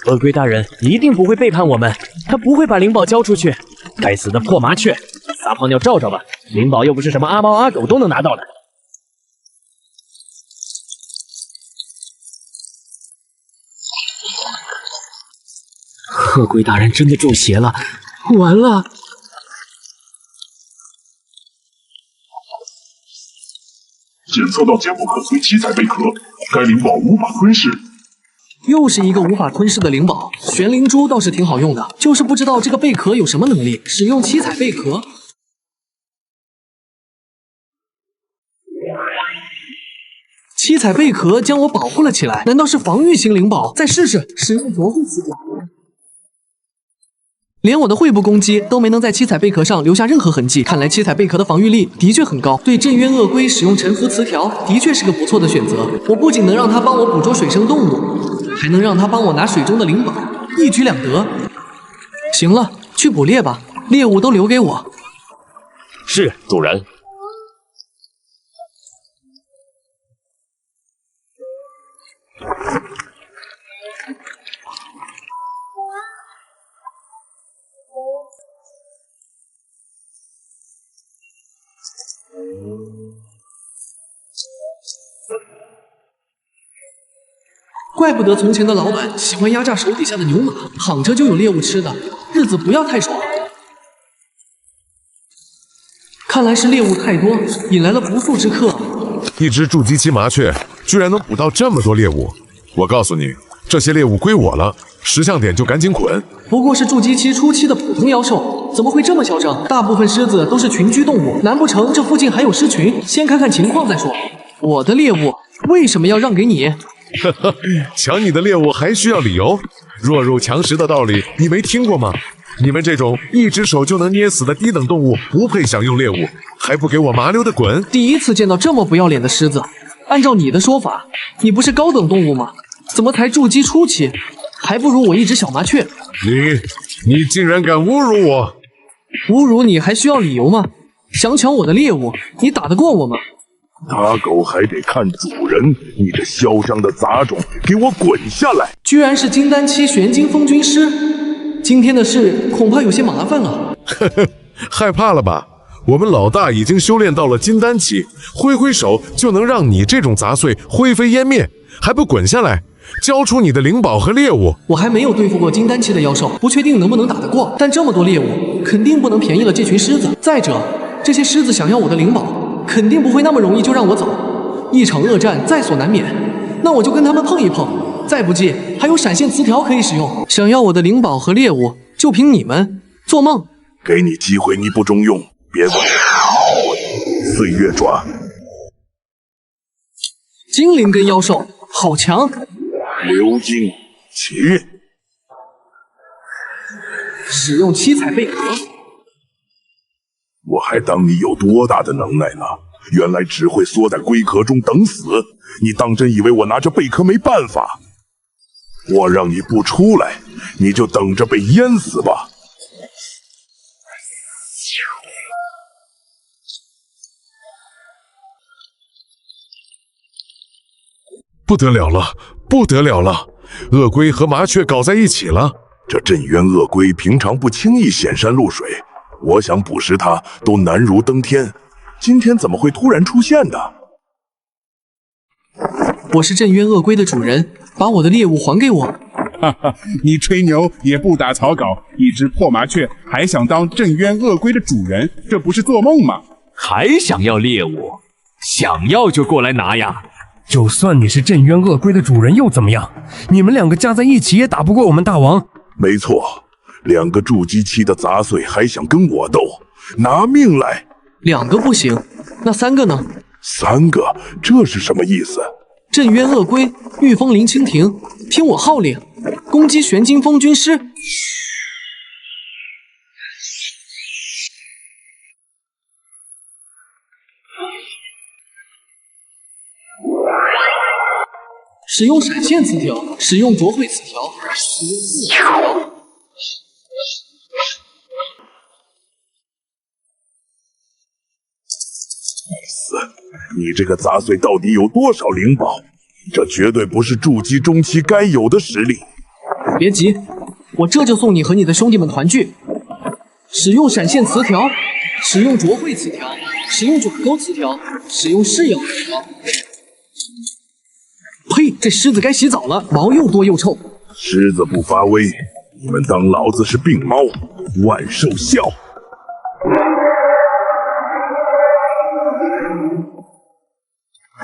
鳄龟大人一定不会背叛我们，他不会把灵宝交出去。该死的破麻雀，撒泡尿照照吧！灵宝又不是什么阿猫阿狗都能拿到的。鳄龟大人真的中邪了，完了！检测到坚不可摧七彩贝壳，该灵宝无法吞噬。又是一个无法吞噬的灵宝，玄灵珠倒是挺好用的，就是不知道这个贝壳有什么能力。使用七彩贝壳，七彩贝壳将我保护了起来，难道是防御型灵宝？再试试，使用夺会词条。连我的会部攻击都没能在七彩贝壳上留下任何痕迹，看来七彩贝壳的防御力的确很高。对镇渊鳄龟使用沉浮词条的确是个不错的选择。我不仅能让它帮我捕捉水生动物，还能让它帮我拿水中的灵宝，一举两得。行了，去捕猎吧，猎物都留给我。是，主人。怪不得从前的老板喜欢压榨手底下的牛马，躺着就有猎物吃的，日子不要太爽。看来是猎物太多，引来了不速之客。一只筑基期麻雀居然能捕到这么多猎物，我告诉你，这些猎物归我了，10项点就赶紧滚。不过是筑基期初期的普通妖兽，怎么会这么嚣张？大部分狮子都是群居动物，难不成这附近还有狮群？先看看情况再说。我的猎物为什么要让给你？呵呵，抢你的猎物还需要理由？弱肉强食的道理你没听过吗？你们这种一只手就能捏死的低等动物不配享用猎物，还不给我麻溜的滚！第一次见到这么不要脸的狮子。按照你的说法，你不是高等动物吗？怎么才筑基初期？还不如我一只小麻雀。你竟然敢侮辱我！侮辱你还需要理由吗？想抢我的猎物，你打得过我吗？打狗还得看主人，你这嚣张的杂种，给我滚下来！居然是金丹期玄金风军师，今天的事恐怕有些麻烦了。呵呵，害怕了吧？我们老大已经修炼到了金丹期，挥挥手就能让你这种杂碎灰飞烟灭，还不滚下来，交出你的灵宝和猎物！我还没有对付过金丹期的妖兽，不确定能不能打得过，但这么多猎物，肯定不能便宜了这群狮子。再者，这些狮子想要我的灵宝，肯定不会那么容易就让我走。一场恶战在所难免，那我就跟他们碰一碰。再不济，还有闪现词条可以使用。想要我的灵宝和猎物，就凭你们做梦！给你机会，你不中用，别管。岁月爪，精灵根妖兽，好强！流金起，使用七彩贝壳。我还当你有多大的能耐呢？原来只会缩在龟壳中等死！你当真以为我拿着贝壳没办法？我让你不出来，你就等着被淹死吧！不得了了，不得了了！鳄龟和麻雀搞在一起了。这镇渊鳄龟平常不轻易显山露水，我想捕食它都难如登天。今天怎么会突然出现的？我是镇渊鳄龟的主人，把我的猎物还给我。哈哈，你吹牛也不打草稿，一只破麻雀还想当镇渊鳄龟的主人，这不是做梦吗？还想要猎物？想要就过来拿呀！就算你是镇渊鳄龟的主人又怎么样？你们两个加在一起也打不过我们大王。没错，2个筑基期的杂碎还想跟我斗，拿命来！2个不行，那3个呢？3个，这是什么意思？镇渊鳄龟，御风林蜻蜓，听我号令，攻击玄金风军师！使用闪现词条，使用夺会词条，使用词条。你这个杂碎到底有多少灵宝？这绝对不是筑基中期该有的实力。别急，我这就送你和你的兄弟们团聚。使用闪现词条，使用灼慧词条，使用爪钩词条，使用噬咬词条。呸！这狮子该洗澡了，毛又多又臭。狮子不发威，你们当老子是病猫，万兽笑。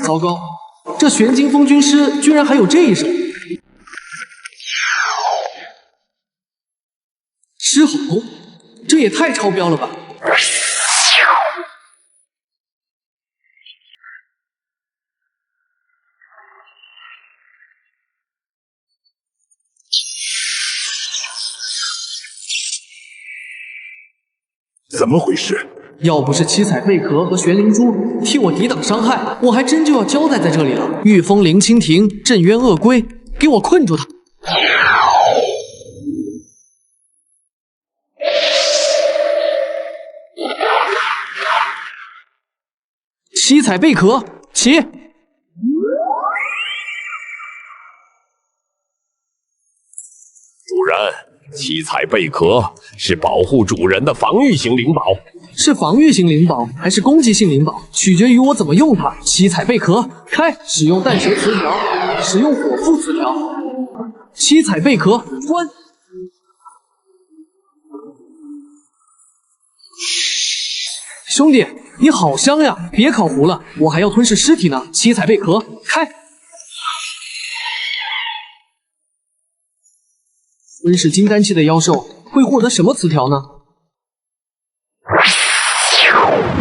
糟糕，这玄金风军师居然还有这一手！狮吼，这也太超标了吧！怎么回事？要不是七彩贝壳和玄灵珠替我抵挡伤害，我还真就要交代在这里了。御风灵蜻蜓，镇渊鳄龟，给我困住他！七彩贝壳，起！主人，七彩贝壳是保护主人的防御型灵宝。是防御型灵宝还是攻击性灵宝，取决于我怎么用它。七彩贝壳开，使用弹蛇词条，使用火缚词条。七彩贝壳关。兄弟，你好香呀！别烤糊了，我还要吞噬尸体呢。七彩贝壳开。吞噬金丹期的妖兽会获得什么词条呢？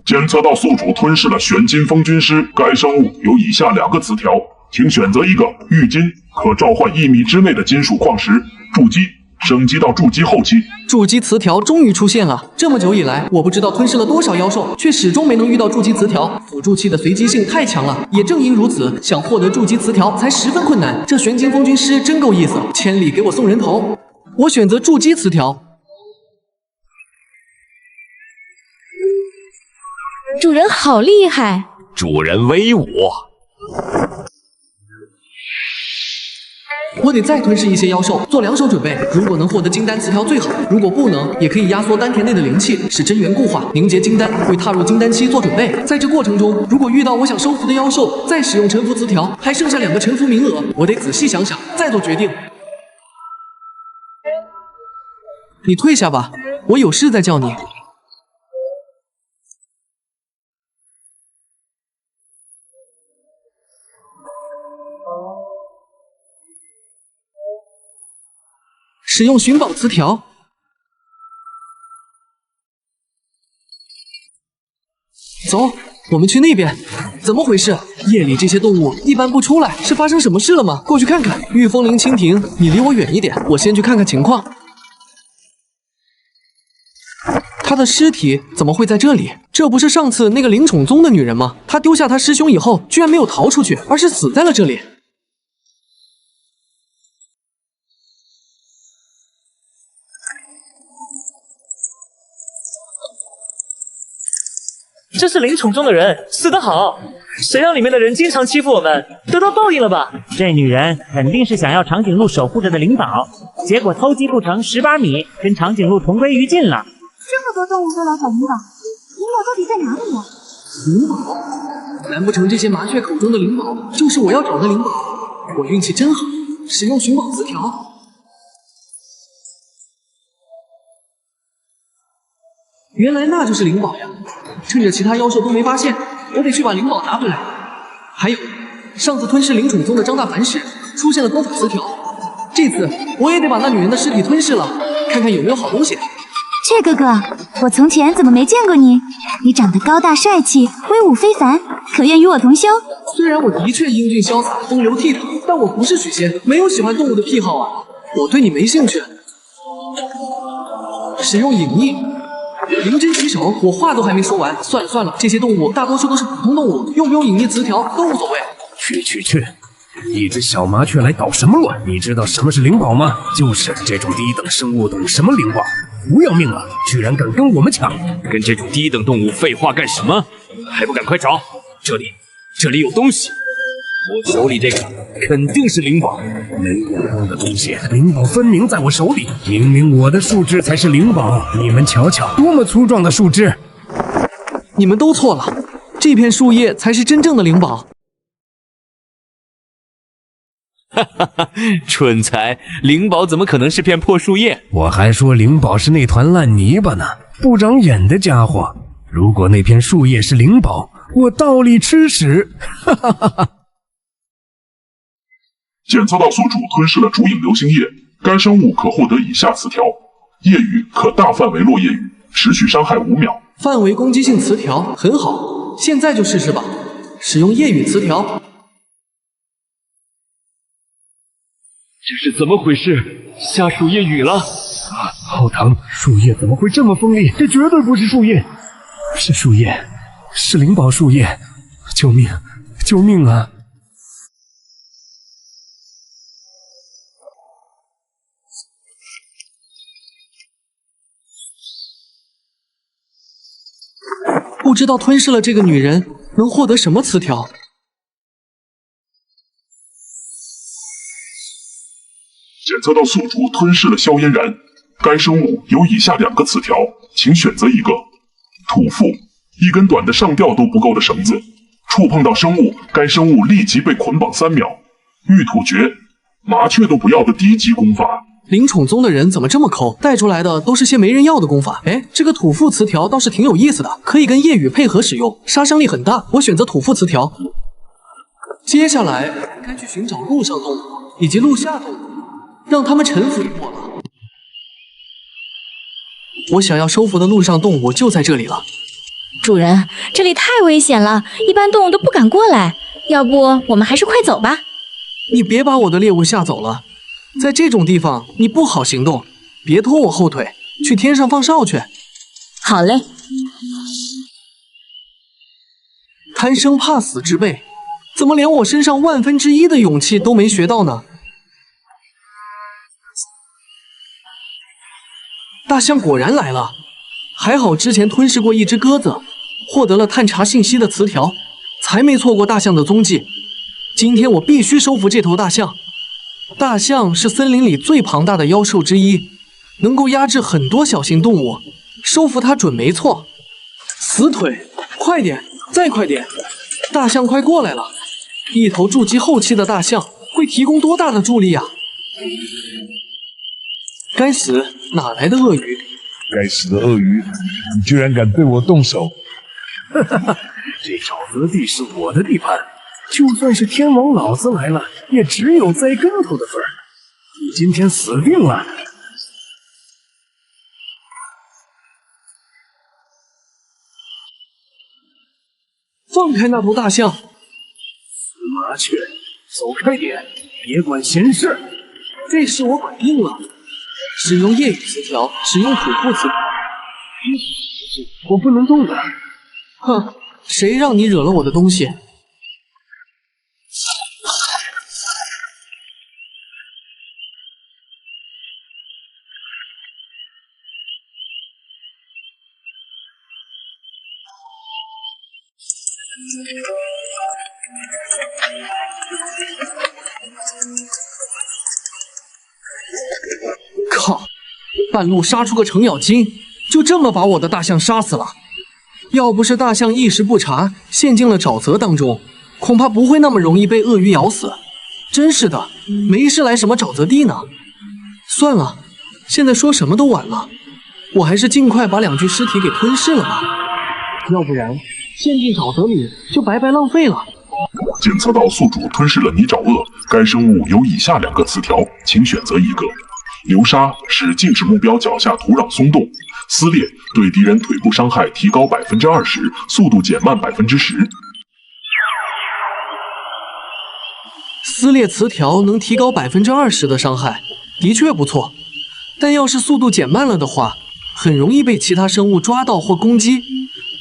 监测到宿主吞噬了玄金风军师，该生物有以下2个词条，请选择一个。玉金可召唤1米之内的金属矿石，筑基升级到筑基后期。筑基词条终于出现了。这么久以来，我不知道吞噬了多少妖兽，却始终没能遇到筑基词条。辅助器的随机性太强了。也正因如此，想获得筑基词条才十分困难。这玄金风军师真够意思，千里给我送人头。我选择筑基词条。主人好厉害！主人威武！我得再吞噬一些妖兽，做2手准备。如果能获得金丹词条最好，如果不能，也可以压缩丹田内的灵气，使真元固化，凝结金丹，为踏入金丹期做准备。在这过程中，如果遇到我想收服的妖兽，再使用沉浮词条，还剩下2个沉浮名额，我得仔细想想，再做决定。你退下吧，我有事再叫你。使用寻宝词条。走，我们去那边。怎么回事？夜里这些动物一般不出来，是发生什么事了吗？过去看看。御风灵蜻蜓，你离我远一点，我先去看看情况。他的尸体怎么会在这里？这不是上次那个灵宠宗的女人吗？她丢下她师兄以后，居然没有逃出去，而是死在了这里。这是灵宠中的人，死得好！谁让里面的人经常欺负我们，得到报应了吧？这女人肯定是想要长颈鹿守护着的灵宝，结果偷鸡不成18米，跟长颈鹿同归于尽了。这么多动物都来找灵宝，灵宝到底在哪里呀？灵宝？难不成这些麻雀口中的灵宝就是我要找的灵宝？我运气真好，使用寻宝词条。原来那就是灵宝呀！趁着其他妖兽都没发现，我得去把灵宝拿回来。还有，上次吞噬灵宠宗的张大凡时出现了功法词条，这次我也得把那女人的尸体吞噬了，看看有没有好东西。雀哥哥，我从前怎么没见过你？你长得高大帅气，威武非凡，可愿与我同修？虽然我的确英俊潇洒，风流倜傥，但我不是许仙，没有喜欢动物的癖好啊。我对你没兴趣。使用隐匿。灵针起手，我话都还没说完。算了算了，这些动物大多数都是普通动物，用不用隐匿词条都无所谓。去，一只小麻雀来捣什么乱？你知道什么是灵宝吗？就是这种低等生物懂什么灵宝？不要命了，居然敢跟我们抢！跟这种低等动物废话干什么？还不赶快找！这里有东西！我手里这个肯定是灵宝，没眼光的东西，灵宝分明在我手里，明明我的树枝才是灵宝，你们瞧瞧，多么粗壮的树枝！你们都错了，这片树叶才是真正的灵宝。哈哈哈，蠢材！灵宝怎么可能是片破树叶？我还说灵宝是那团烂泥巴呢，不长眼的家伙！如果那片树叶是灵宝，我倒立吃屎！哈哈哈哈！检测到宿主吞噬了竹影流星叶，该生物可获得以下词条：夜雨可大范围落夜雨，持续伤害5秒。范围攻击性词条很好，现在就试试吧。使用夜雨词条。这是怎么回事？下树叶雨了！啊，好疼！树叶怎么会这么锋利？这绝对不是树叶，是树叶，是灵宝树叶！救命！救命啊！不知道吞噬了这个女人能获得什么词条。检测到宿主吞噬了硝烟燃，该生物有以下2个词条，请选择一个：土缚，一根短的上吊都不够的绳子，触碰到生物，该生物立即被捆绑3秒；玉土诀，麻雀都不要的低级功法。灵宠宗的人怎么这么抠？带出来的都是些没人要的功法。哎，这个土缚词条倒是挺有意思的，可以跟夜雨配合使用，杀伤力很大。我选择土缚词条。接下来该去寻找陆上动物以及陆下动物，让他们臣服于我了。我想要收服的陆上动物就在这里了。主人，这里太危险了，一般动物都不敢过来。要不我们还是快走吧。你别把我的猎物吓走了。在这种地方，你不好行动，别拖我后腿，去天上放哨去。好嘞。贪生怕死之辈，怎么连我身上1/1000的勇气都没学到呢？大象果然来了，还好之前吞噬过一只鸽子，获得了探查信息的词条，才没错过大象的踪迹。今天我必须收服这头大象。大象是森林里最庞大的妖兽之一，能够压制很多小型动物，收服它准没错。死腿，快点，再快点！大象快过来了，一头筑基后期的大象会提供多大的助力啊！该死，哪来的鳄鱼？该死的鳄鱼，你居然敢对我动手！哈哈哈，这沼泽地是我的地盘。就算是天王老子来了，也只有栽跟头的份儿。你今天死定了！放开那头大象！死麻雀，走开点，别管闲事。这事我管定了。使用夜雨词条，使用土缚词条。我不能动的。哼，谁让你惹了我的东西？靠！半路杀出个程咬金，就这么把我的大象杀死了。要不是大象一时不察，陷进了沼泽当中，恐怕不会那么容易被鳄鱼咬死。真是的，没事来什么沼泽地呢？算了，现在说什么都晚了，我还是尽快把2具尸体给吞噬了吧，要不然陷进沼泽里就白白浪费了。检测到宿主吞噬了泥沼鳄，该生物有以下2个词条，请选择一个：流沙使静止目标脚下土壤松动；撕裂对敌人腿部伤害提高20%，速度减慢10%。撕裂词条能提高20%的伤害，的确不错。但要是速度减慢了的话，很容易被其他生物抓到或攻击，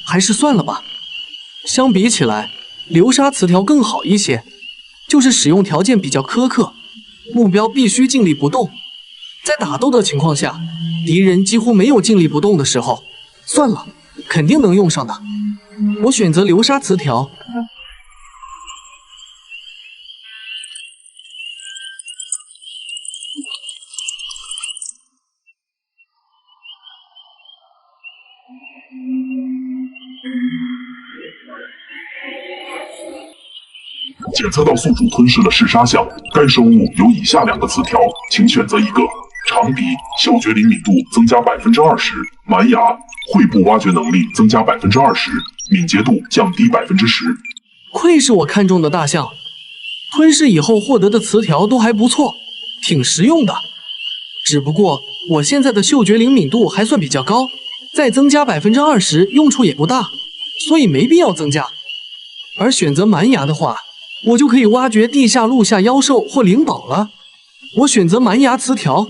还是算了吧。相比起来，流沙词条更好一些，就是使用条件比较苛刻，目标必须静立不动。在打斗的情况下，敌人几乎没有静立不动的时候，算了，肯定能用上的。我选择流沙词条。检测到宿主吞噬了嗜杀象，该生物有以下2个词条，请选择一个：长鼻，嗅觉灵敏度增加20%；蛮牙，喙部挖掘能力增加20%，敏捷度降低10%。愧是我看中的大象，吞噬以后获得的词条都还不错，挺实用的。只不过我现在的嗅觉灵敏度还算比较高，再增加20%用处也不大，所以没必要增加。而选择蛮牙的话，我就可以挖掘地下、陆下妖兽或灵宝了。我选择蛮牙词条。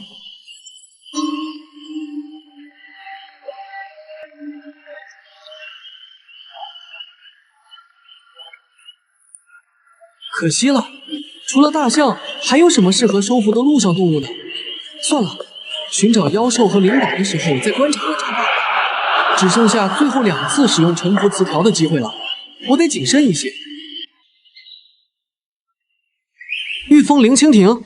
可惜了，除了大象，还有什么适合收服的陆上动物呢？算了，寻找妖兽和灵宝的时候再观察观察吧。只剩下最后2次使用沉浮词条的机会了，我得谨慎一些。御风灵蜻蜓，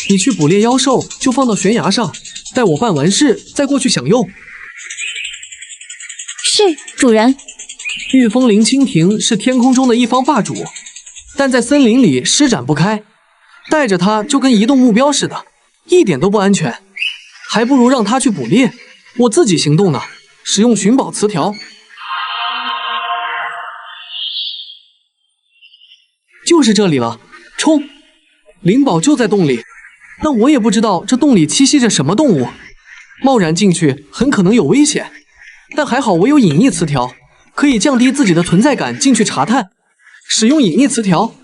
你去捕猎妖兽就放到悬崖上，待我办完事再过去享用。是，主人。御风灵蜻蜓是天空中的一方霸主，但在森林里施展不开，带着它就跟移动目标似的，一点都不安全，还不如让它去捕猎，我自己行动呢，使用寻宝词条。就是这里了，冲！灵宝就在洞里，但我也不知道这洞里栖息着什么动物，贸然进去很可能有危险，但还好我有隐匿词条，可以降低自己的存在感进去查探。使用隐匿词条。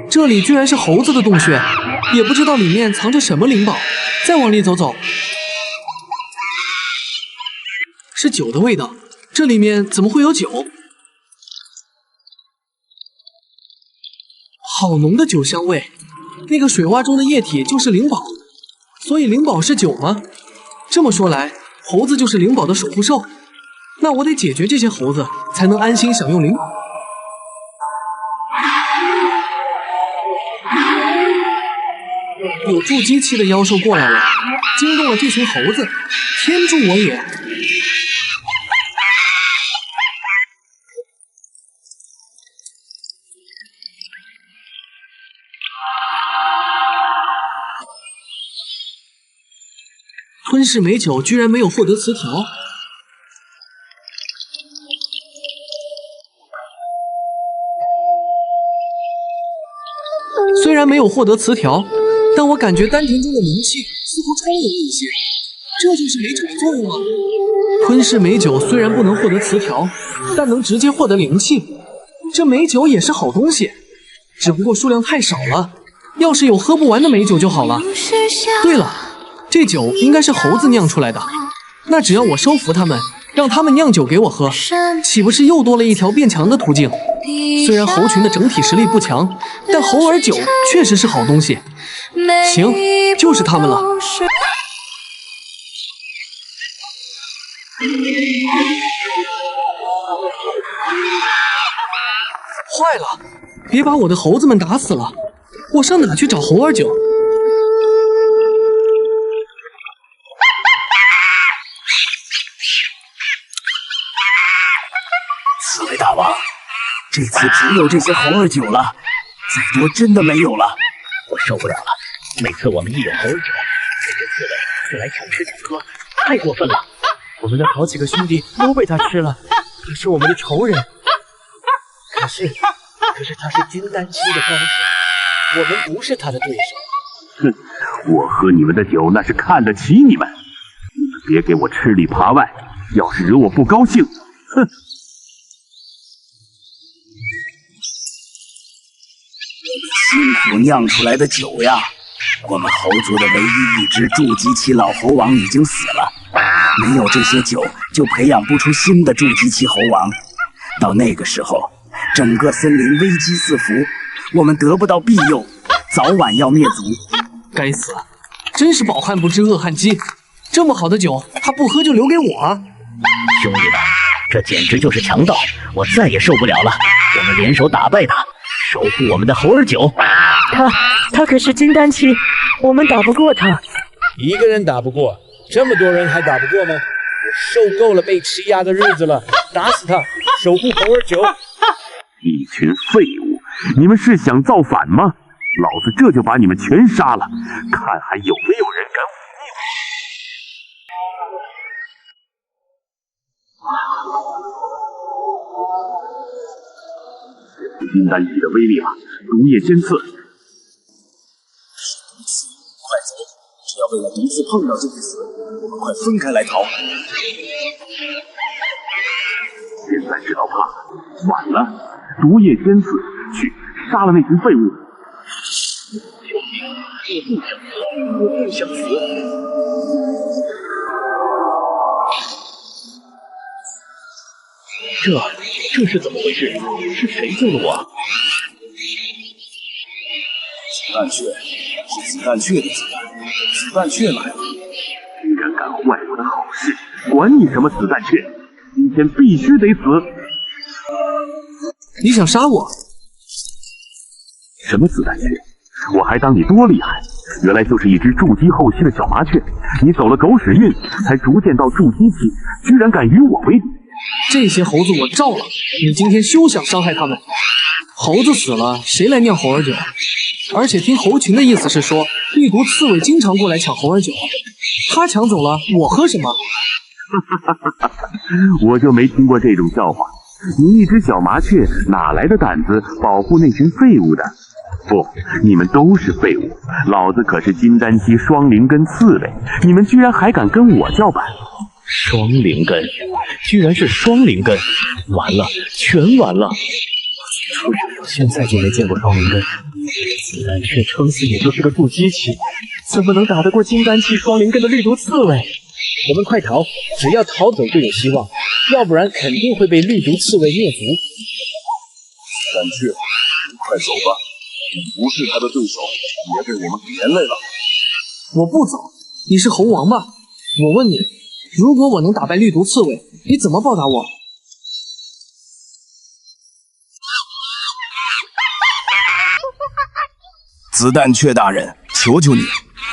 这里居然是猴子的洞穴，也不知道里面藏着什么灵宝。再往里走走，是酒的味道，这里面怎么会有酒？好浓的酒香味，那个水洼中的液体就是灵宝，所以灵宝是酒吗？这么说来，猴子就是灵宝的守护兽，那我得解决这些猴子，才能安心享用灵宝。有筑基期的妖兽过来了，惊动了这群猴子，天助我也！吞噬美酒居然没有获得词条，虽然没有获得词条，但我感觉丹田中的灵气似乎充盈了一些，这就是美酒的作用吗？吞噬美酒虽然不能获得词条，但能直接获得灵气，这美酒也是好东西，只不过数量太少了，要是有喝不完的美酒就好了。对了，这酒应该是猴子酿出来的，那只要我收服他们，让他们酿酒给我喝，岂不是又多了一条变强的途径？虽然猴群的整体实力不强，但猴儿酒确实是好东西。行，就是他们了。坏了，别把我的猴子们打死了，我上哪去找猴儿酒？刺猬大王，这次只有这些猴儿酒了，再多真的没有了，我受不了了。每次我们一有猴儿酒，这些刺猬就来抢吃抢喝，太过分了。我们的好几个兄弟都被他吃了，他是我们的仇人。可是他是金丹期的高手，我们不是他的对手。哼，我喝你们的酒那是看得起你们，你们别给我吃里扒外，要是惹我不高兴，哼！辛苦酿出来的酒呀，我们猴族的唯一一只筑基期老猴王已经死了，没有这些酒，就培养不出新的筑基期猴王。到那个时候，整个森林危机四伏，我们得不到庇佑，早晚要灭族。该死，真是饱汉不知饿汉饥！这么好的酒，他不喝就留给我啊！兄弟们，这简直就是强盗，我再也受不了了！我们联手打败他，守护我们的猴儿酒。他可是金丹期，我们打不过他。一个人打不过，这么多人还打不过吗？我受够了被欺压的日子了，打死他，守护猴儿酒。一群废物，你们是想造反吗？老子这就把你们全杀了，看还有没有人敢忤逆我！金丹期的威力了，毒液尖刺。快走！只要被我毒刺碰到就会死，我们快分开来逃。现在知道怕了，晚了！毒液尖刺，去杀了那群废物！救命！我不想死！这是怎么回事？是谁救了我？子弹雀，是子弹雀的子弹，子弹雀来了！居然敢坏我的好事！管你什么子弹雀，今天必须得死！你想杀我？什么子弹雀？我还当你多厉害，原来就是一只筑基后期的小麻雀。你走了狗屎运，才逐渐到筑基期，居然敢与我为敌！这些猴子我照了，你今天休想伤害他们。猴子死了，谁来酿猴儿酒？而且听猴群的意思是说，绿毒刺猬经常过来抢猴儿酒，他抢走了，我喝什么？我就没听过这种笑话。你一只小麻雀哪来的胆子保护那群废物的？不，你们都是废物！老子可是金丹期双灵根刺猬，你们居然还敢跟我叫板！双灵根，居然是双灵根，完了，全完了！我现在就没见过双灵根，子弹雀撑死也就是个筑基期，怎么能打得过金丹期双灵根的绿毒刺猬？我们快逃！只要逃走就有希望，要不然肯定会被绿毒刺猬灭族。子弹雀，快走吧，你不是他的对手，别被我们连累了。我不走，你是猴王吧？我问你，如果我能打败绿毒刺猬，你怎么报答我？子弹雀大人，求求你，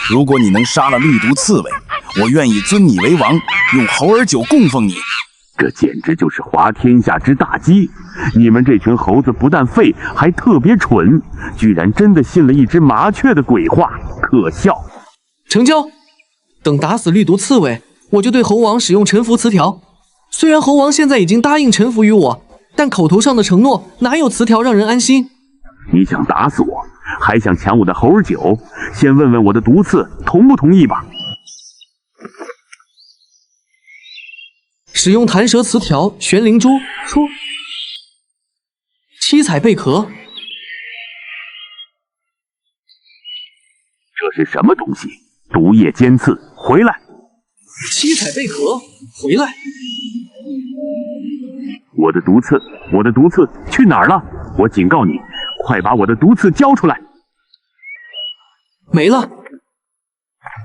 如果你能杀了绿毒刺猬，我愿意尊你为王，用猴儿酒供奉你。这简直就是滑天下之大稽！你们这群猴子不但废，还特别蠢，居然真的信了一只麻雀的鬼话，可笑！成交！等打死绿毒刺猬，我就对猴王使用臣服词条。虽然猴王现在已经答应臣服于我，但口头上的承诺哪有词条让人安心？你想打死我，还想抢我的猴儿酒？先问问我的毒刺同不同意吧。使用弹舌词条玄灵珠出，七彩贝壳。这是什么东西？毒液尖刺，回来！七彩贝壳，回来！我的毒刺，我的毒刺去哪儿了？我警告你，快把我的毒刺交出来！没了。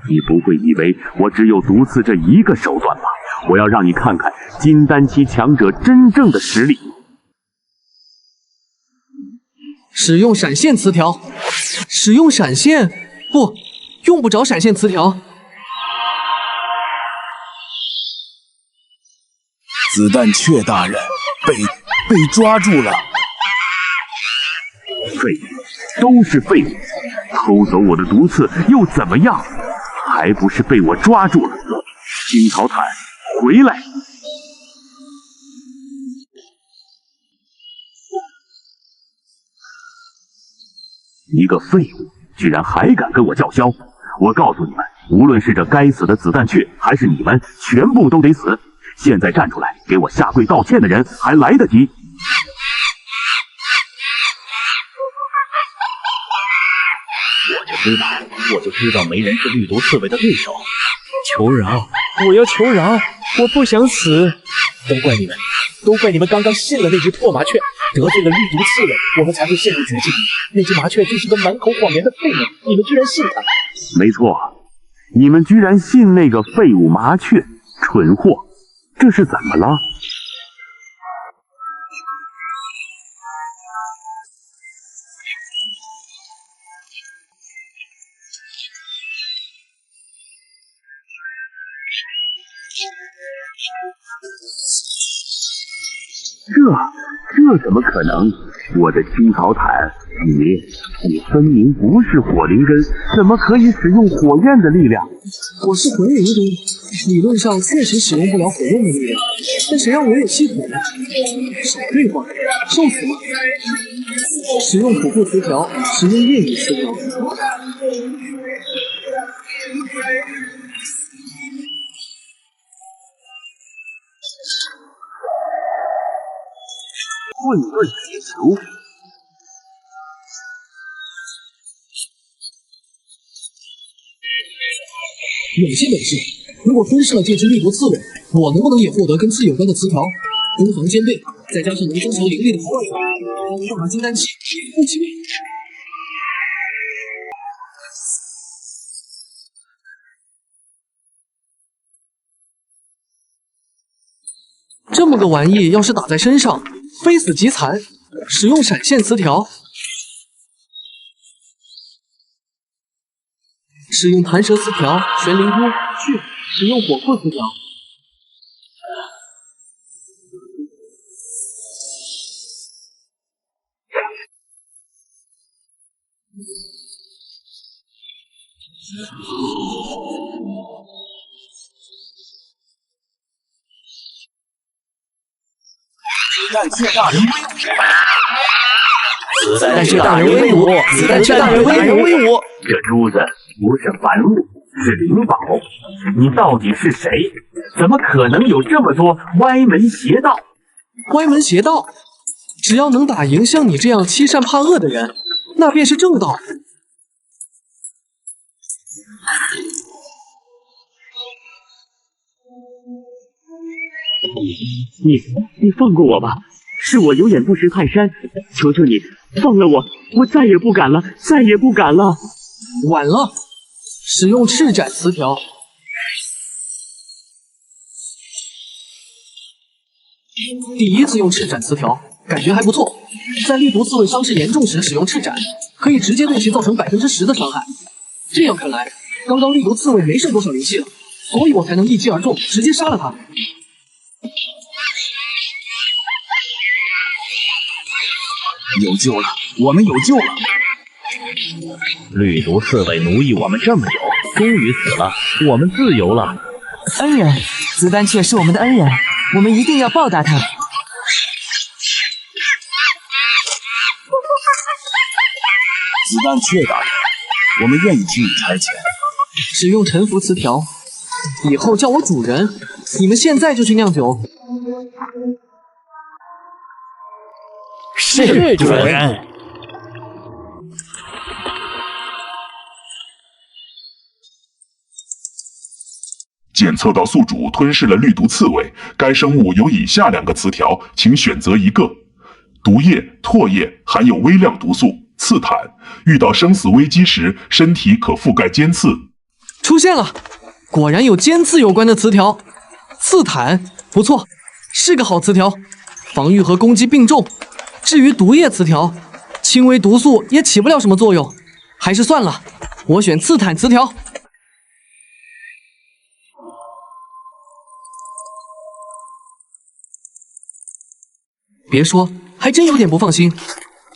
你不会以为我只有毒刺这一个手段吧？我要让你看看金丹期强者真正的实力。使用闪现词条，使用闪现，不，用不着闪现词条。子弹雀大人被抓住了。废物，都是废物！偷走我的毒刺又怎么样？还不是被我抓住了！金桃坦，回来！一个废物，居然还敢跟我叫嚣！我告诉你们，无论是这该死的子弹雀，还是你们，全部都得死！现在站出来给我下跪道歉的人还来得及。我就知道没人是绿毒刺猬的对手。求饶！我要求饶！我不想死！都怪你们！都怪你们刚刚信了那只破麻雀，得罪了绿毒刺猬，我们才会陷入绝境。那只麻雀就是个满口谎言的废物，你们居然信他！没错，你们居然信那个废物麻雀，蠢货！这是怎么了？这怎么可能？我的青草毯，你分明不是火灵根，怎么可以使用火焰的力量？我是魂灵根，理论上确实使用不了火焰的力量，但谁让我有系统呢？少废话，受死吗？使用土库词条，使用夜雨词条。混沌铁球，有些本事，如果吞噬了这只绿毒刺猬，我能不能也获得跟刺有关的词条？攻防兼备，再加上能增强灵力的豪尔，上了金丹期也不奇怪。这么个玩意要是打在身上，非死即残。使用闪现词条，使用弹舌词条，玄灵菇去，使用火库词条。感谢大人感谢大人威武！感谢大人威武！这珠子不是凡物，是灵宝。你到底是谁？怎么可能有这么多歪门邪道？歪门邪道，只要能打赢像你这样欺善怕恶的人，那便是正道。你放过我吧，是我有眼不识泰山，求求你放了我，我再也不敢了，再也不敢了。晚了，使用赤斩词条。第一次用赤斩词条，感觉还不错。在绿毒刺猬伤势严重时使用赤斩，可以直接对其造成10%的伤害。这样看来，刚刚绿毒刺猬没剩多少灵气了，所以我才能一击而中，直接杀了他。有救了，我们有救了！绿毒刺猬奴役我们这么久，终于死了，我们自由了。恩人，子丹雀是我们的恩人，我们一定要报答他。子丹雀大人，我们愿意听你差遣。使用臣服词条，以后叫我主人。你们现在就去酿酒。是主人。检测到宿主吞噬了绿毒刺猬，该生物有以下2个词条，请选择一个。毒液、唾液含有微量毒素，刺坦，遇到生死危机时，身体可覆盖尖刺。出现了，果然有尖刺有关的词条。刺坦，不错，是个好词条，防御和攻击并重。至于毒液词条，轻微毒素也起不了什么作用，还是算了，我选刺坦词条。别说，还真有点不放心。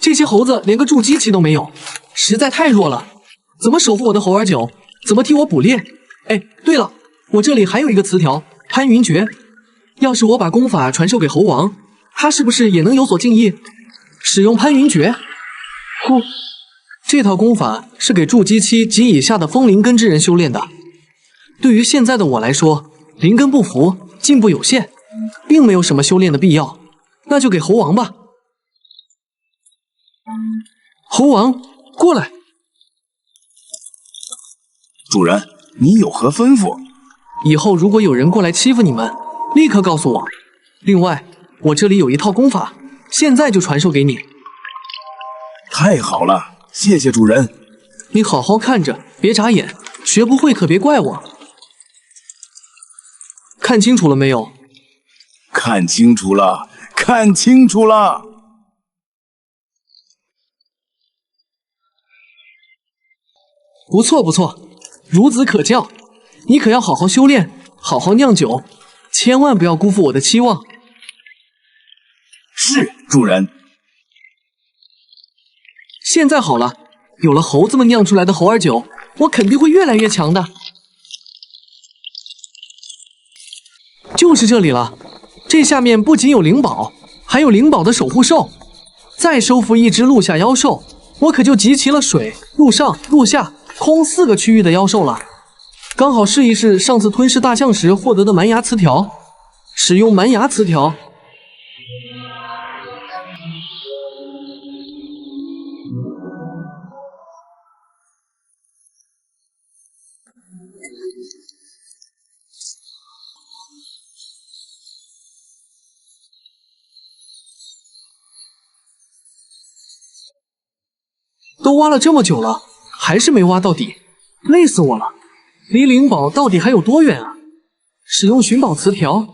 这些猴子连个筑基期都没有，实在太弱了。怎么守护我的猴儿酒？怎么替我捕猎？哎，对了，我这里还有一个词条，潘云诀。要是我把功法传授给猴王，他是不是也能有所敬意？使用潘云诀。这套功法是给筑基期及以下的风灵根之人修炼的。对于现在的我来说，灵根不服，进步有限，并没有什么修炼的必要。那就给猴王吧。猴王，过来。主人，你有何吩咐？以后如果有人过来欺负你们，立刻告诉我。另外，我这里有一套功法，现在就传授给你。太好了，谢谢主人。你好好看着，别眨眼，学不会可别怪我。看清楚了没有？看清楚了。看清楚了，不错不错，孺子可教。你可要好好修炼，好好酿酒，千万不要辜负我的期望。是，主人。现在好了，有了猴子们酿出来的猴儿酒，我肯定会越来越强的。就是这里了，这下面不仅有灵宝，还有灵宝的守护兽。再收服一只陆下妖兽，我可就集齐了水、陆上、陆下、空4个区域的妖兽了。刚好试一试上次吞噬大象时获得的蛮牙词条，使用蛮牙词条。都挖了这么久了，还是没挖到底，累死我了。离灵宝到底还有多远啊？使用寻宝词条，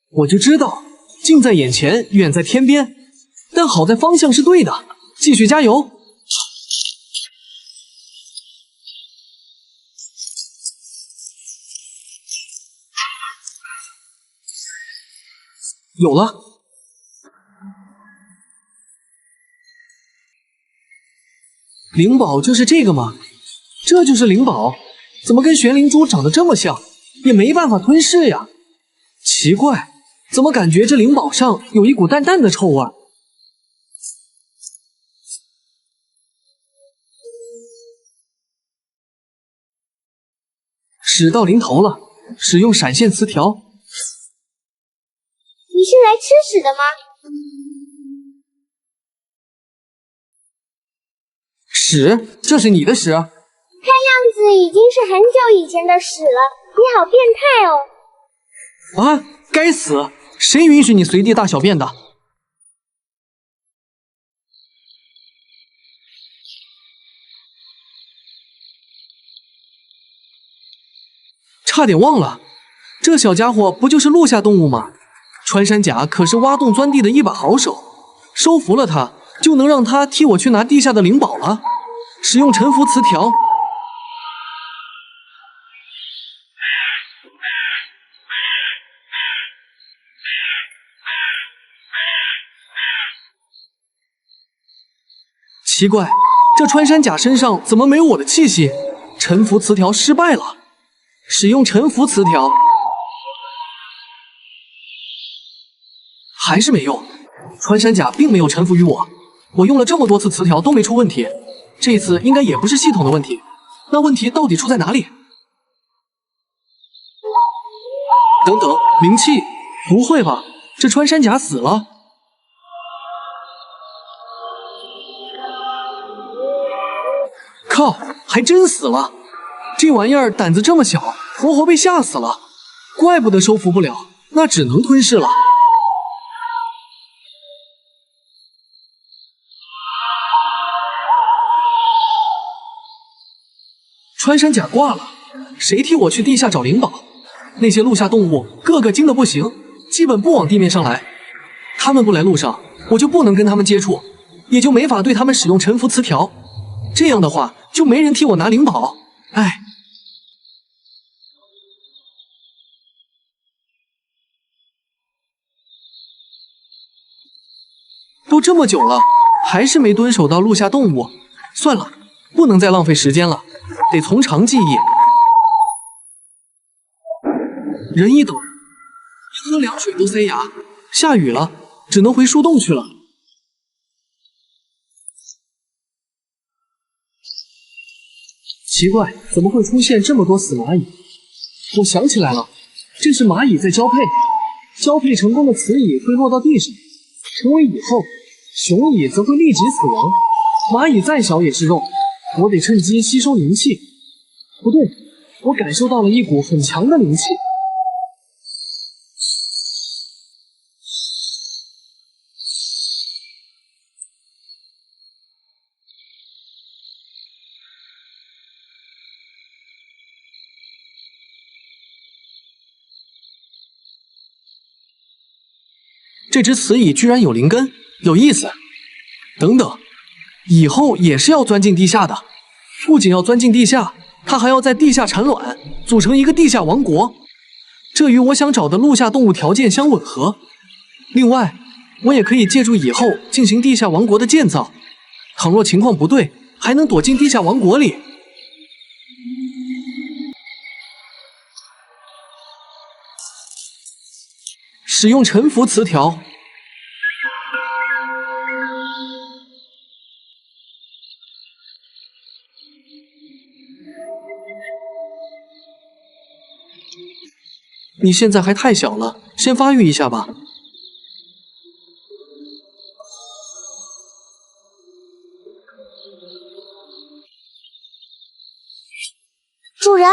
我就知道近在眼前，远在天边。但好在方向是对的，继续加油！有了。灵宝就是这个吗？这就是灵宝，怎么跟玄灵珠长得这么像？也没办法吞噬呀。奇怪，怎么感觉这灵宝上有一股淡淡的臭味？使到临头了，使用闪现词条。你是来吃屎的吗？屎？这是你的屎？看样子已经是很久以前的屎了，你好变态哦！啊！该死！谁允许你随地大小便的？差点忘了，这小家伙不就是陆下动物吗？穿山甲可是挖洞钻地的一把好手，收服了他，就能让他替我去拿地下的灵宝了。使用沉浮词条。奇怪，这穿山甲身上怎么没有我的气息？沉浮词条失败了。使用沉浮词条，还是没用。穿山甲并没有臣服于我，我用了这么多次词条都没出问题，这次应该也不是系统的问题。那问题到底出在哪里？等等，灵气？不会吧，这穿山甲死了？靠，还真死了！这玩意儿胆子这么小，活活被吓死了。怪不得收服不了，那只能吞噬了。穿山甲挂了，谁替我去地下找灵宝？那些陆下动物个个精得不行，基本不往地面上来。他们不来路上，我就不能跟他们接触，也就没法对他们使用沉浮词条。这样的话，就没人替我拿灵宝。唉。都这么久了，还是没蹲守到陆下动物。算了，不能再浪费时间了，得从长计议。人一等，连喝凉水都塞牙。下雨了，只能回树洞去了。奇怪，怎么会出现这么多死蚂蚁？我想起来了，这是蚂蚁在交配，交配成功的雌蚁会落到地上，成为蚁后，雄蚁则会立即死亡。蚂蚁再小也是肉，我得趁机吸收灵气。不对，我感受到了一股很强的灵气。这只雌蚁居然有灵根，有意思。等等，以后也是要钻进地下的，不仅要钻进地下，它还要在地下产卵，组成一个地下王国，这与我想找的陆下动物条件相吻合。另外，我也可以借助以后进行地下王国的建造，倘若情况不对，还能躲进地下王国里。使用沉浮磁条。你现在还太小了，先发育一下吧。主人，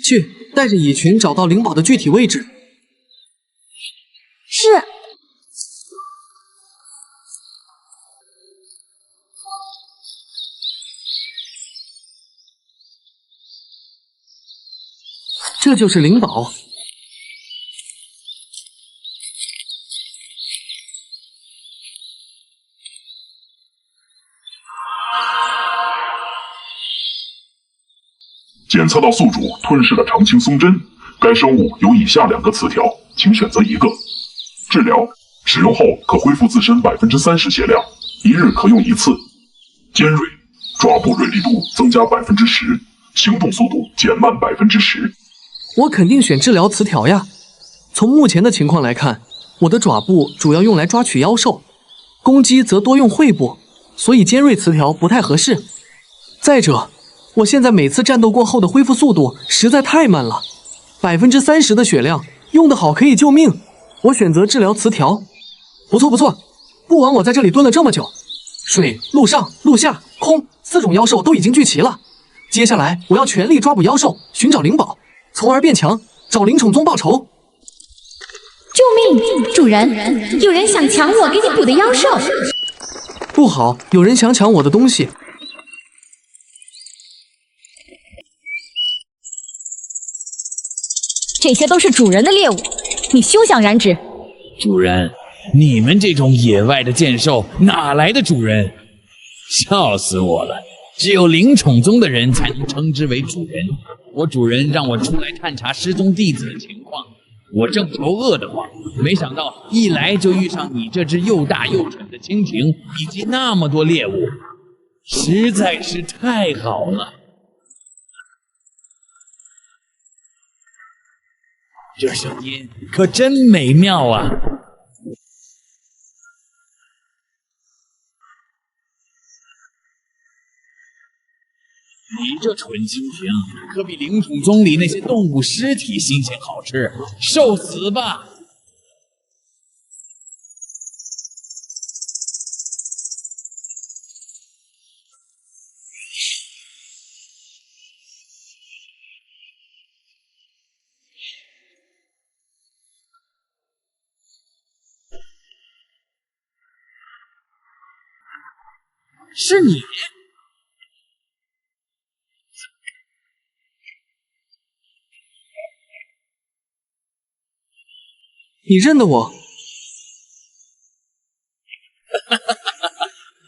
去带着蚁群找到灵宝的具体位置。是。这就是灵宝。检测到宿主吞噬了长青松针，该生物有以下2个词条，请选择一个。治疗，使用后可恢复自身30%血量，1日可用1次。尖锐，爪部锐利度增加10%，行动速度减慢10%。我肯定选治疗词条呀。从目前的情况来看，我的爪部主要用来抓取妖兽，攻击则多用喙部，所以尖锐词条不太合适。再者，我现在每次战斗过后的恢复速度实在太慢了，30%的血量用得好可以救命。我选择治疗词条。不错不错，不枉我在这里蹲了这么久。水、陆上、陆下、空4种妖兽都已经聚齐了。接下来我要全力抓捕妖兽，寻找灵宝，从而变强，找灵宠宗报仇。救命！主人，有人想抢我给你捕的妖兽。不好，有人想抢我的东西。这些都是主人的猎物，你休想染指。主人，你们这种野外的贱兽哪来的主人？笑死我了！只有灵宠宗的人才能称之为主人。我主人让我出来探查失踪弟子的情况，我正愁饿得慌，没想到一来就遇上你这只又大又蠢的蜻蜓，以及那么多猎物，实在是太好了。这声音可真美妙啊！你这蠢蜻蜓，可比灵宠宗里那些动物尸体新鲜好吃，受死吧！是你？你认得我？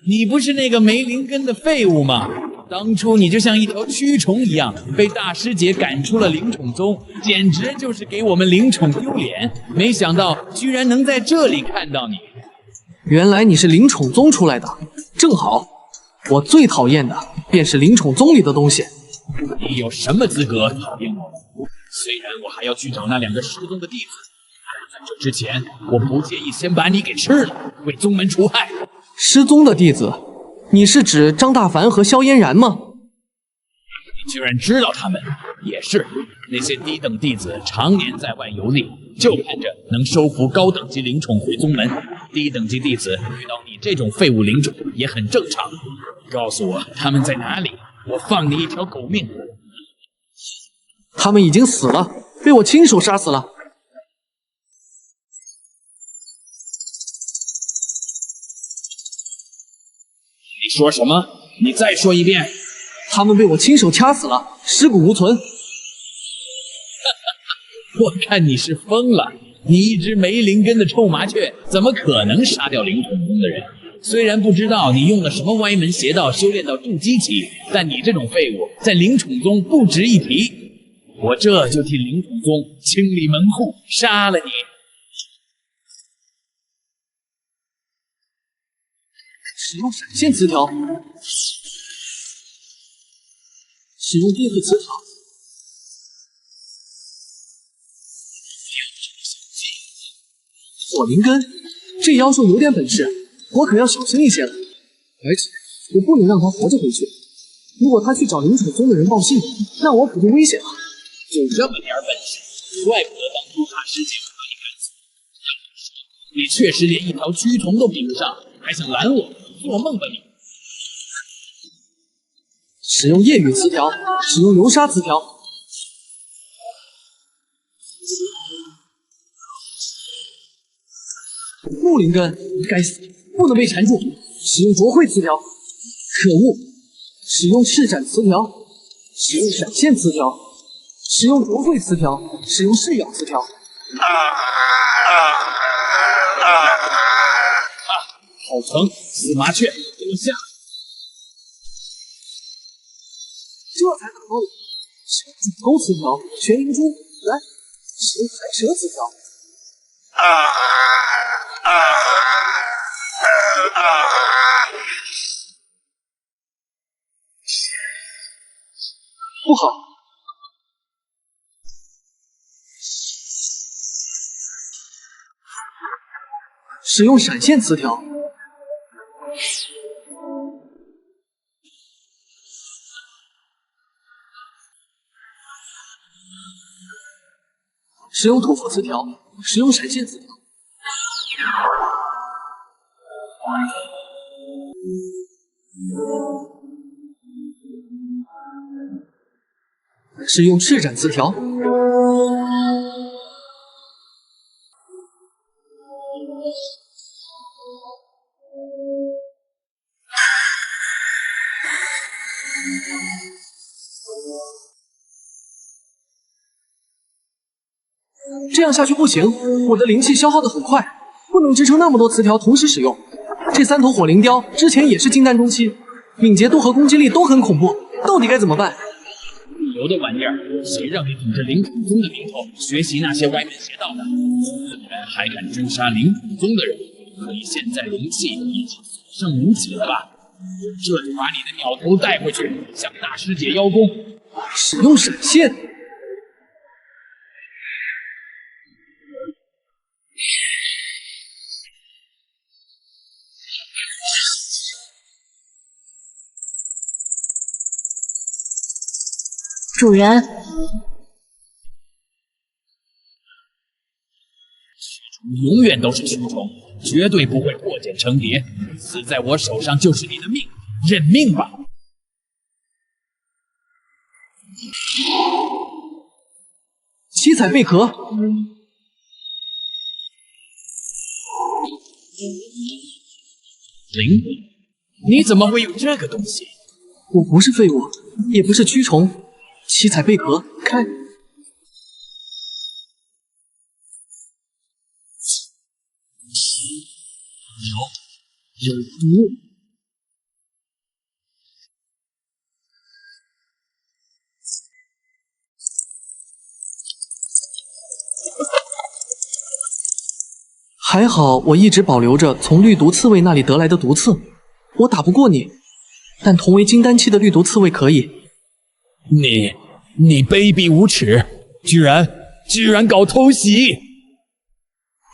你不是那个没灵根的废物吗？当初你就像一条蛆虫一样，被大师姐赶出了灵宠宗，简直就是给我们灵宠丢脸。没想到居然能在这里看到你。原来你是灵宠宗出来的，正好。我最讨厌的便是灵宠宗里的东西。你有什么资格讨厌我？虽然我还要去找那2个失踪的弟子，但在这之前，我不介意先把你给吃了，为宗门除害。失踪的弟子，你是指张大凡和萧嫣然吗？你居然知道他们？也是，那些低等弟子常年在外游历，就盼着能收服高等级灵宠回宗门。低等级弟子遇到你这种废物灵种也很正常。告诉我他们在哪里，我放你一条狗命。他们已经死了，被我亲手杀死了。你说什么？你再说一遍。他们被我亲手掐死了，尸骨无存。我看你是疯了！你一只没灵根的臭麻雀，怎么可能杀掉灵宠宗的人？虽然不知道你用了什么歪门邪道修炼到筑基期，但你这种废物在灵宠宗不值一提。我这就替灵宠宗清理门户，杀了你！使用闪现词条，使用电力词条。火灵根，这妖兽有点本事，我可要小心一些了。而且我不能让他活着回去，如果他去找灵宠宗的人报信，那我可就危险了。就这么点本事，怪不得当初大师姐把你赶死。你确实连一条蛆虫都比不上，还想拦我？做梦吧你！使用夜雨词条，使用流沙词条。木灵根，该死，不能被缠住。使用灼慧词条。可恶！使用赤斩词条，使用闪现词条，使用灼慧词条，使用噬咬词条。好疼！死麻雀，给我下！这才打到你！使用主钩词条，全灵珠，来，使用海蛇词条。不好！使用闪现词条。使用土符词条，使用闪现词条。使用赤斩词条。这样下去不行，我的灵气消耗的很快，不能支撑那么多词条同时使用。这三头火灵雕之前也是金丹中期，敏捷度和攻击力都很恐怖，到底该怎么办？牛的玩意儿，谁让你顶着灵宠宗的名头学习那些歪门邪道的？居然还敢诛杀灵宠宗的人！你现在灵气已经所剩无几了吧？这就把你的鸟头带回去，向大师姐邀功。使用闪现。主人，永远都是蛆虫，绝对不会破茧成蝶。死在我手上就是你的命，认命吧！七彩贝壳，灵，你怎么会有这个东西？我不是废物，也不是蛆虫。七彩贝壳开。有毒。还好我一直保留着从绿毒刺猬那里得来的毒刺，我打不过你，但同为金丹期的绿毒刺猬可以。你卑鄙无耻，居然搞偷袭！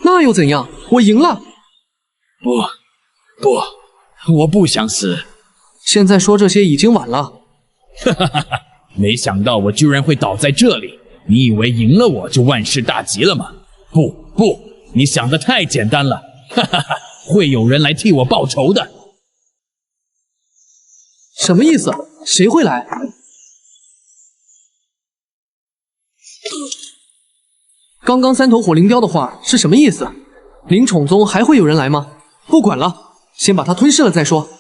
那又怎样？我赢了。不，我不想死。现在说这些已经晚了。哈哈哈哈！没想到我居然会倒在这里。你以为赢了我就万事大吉了吗？不，你想的太简单了。哈哈哈！会有人来替我报仇的。什么意思？谁会来？刚刚三头火灵雕的话是什么意思？灵宠宗还会有人来吗？不管了，先把它吞噬了再说。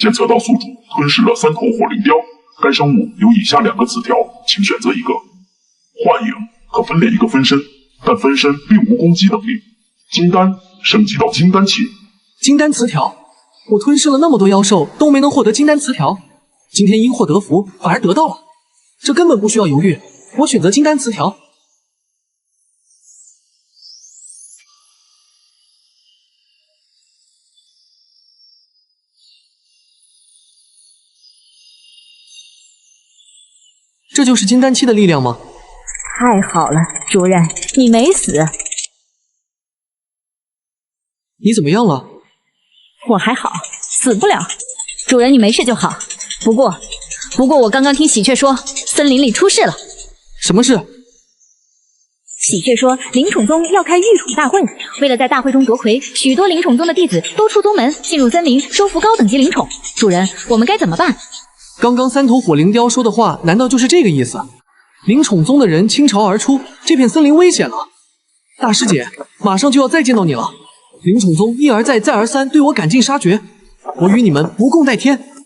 检测到宿主吞噬了三头火灵雕，该生物有以下2个词条，请选择一个：幻影、可分裂一个分身，但分身并无攻击能力。金丹升级到金丹期。金丹词条，我吞噬了那么多妖兽，都没能获得金丹词条，今天因祸得福，反而得到了，这根本不需要犹豫，我选择金丹词条。这就是金丹期的力量吗？太好了，主人，你没死。你怎么样了？我还好，死不了。主人，你没事就好。不过我刚刚听喜鹊说，森林里出事了。什么事？喜鹊说，灵宠宗要开御宠大会，为了在大会中夺魁，许多灵宠宗的弟子都出宗门，进入森林，收服高等级灵宠。主人，我们该怎么办？刚刚三头火灵雕说的话，难道就是这个意思？灵宠宗的人倾巢而出，这片森林危险了。大师姐，马上就要再见到你了。灵宠宗一而再再而三对我赶尽杀绝，我与你们不共戴天。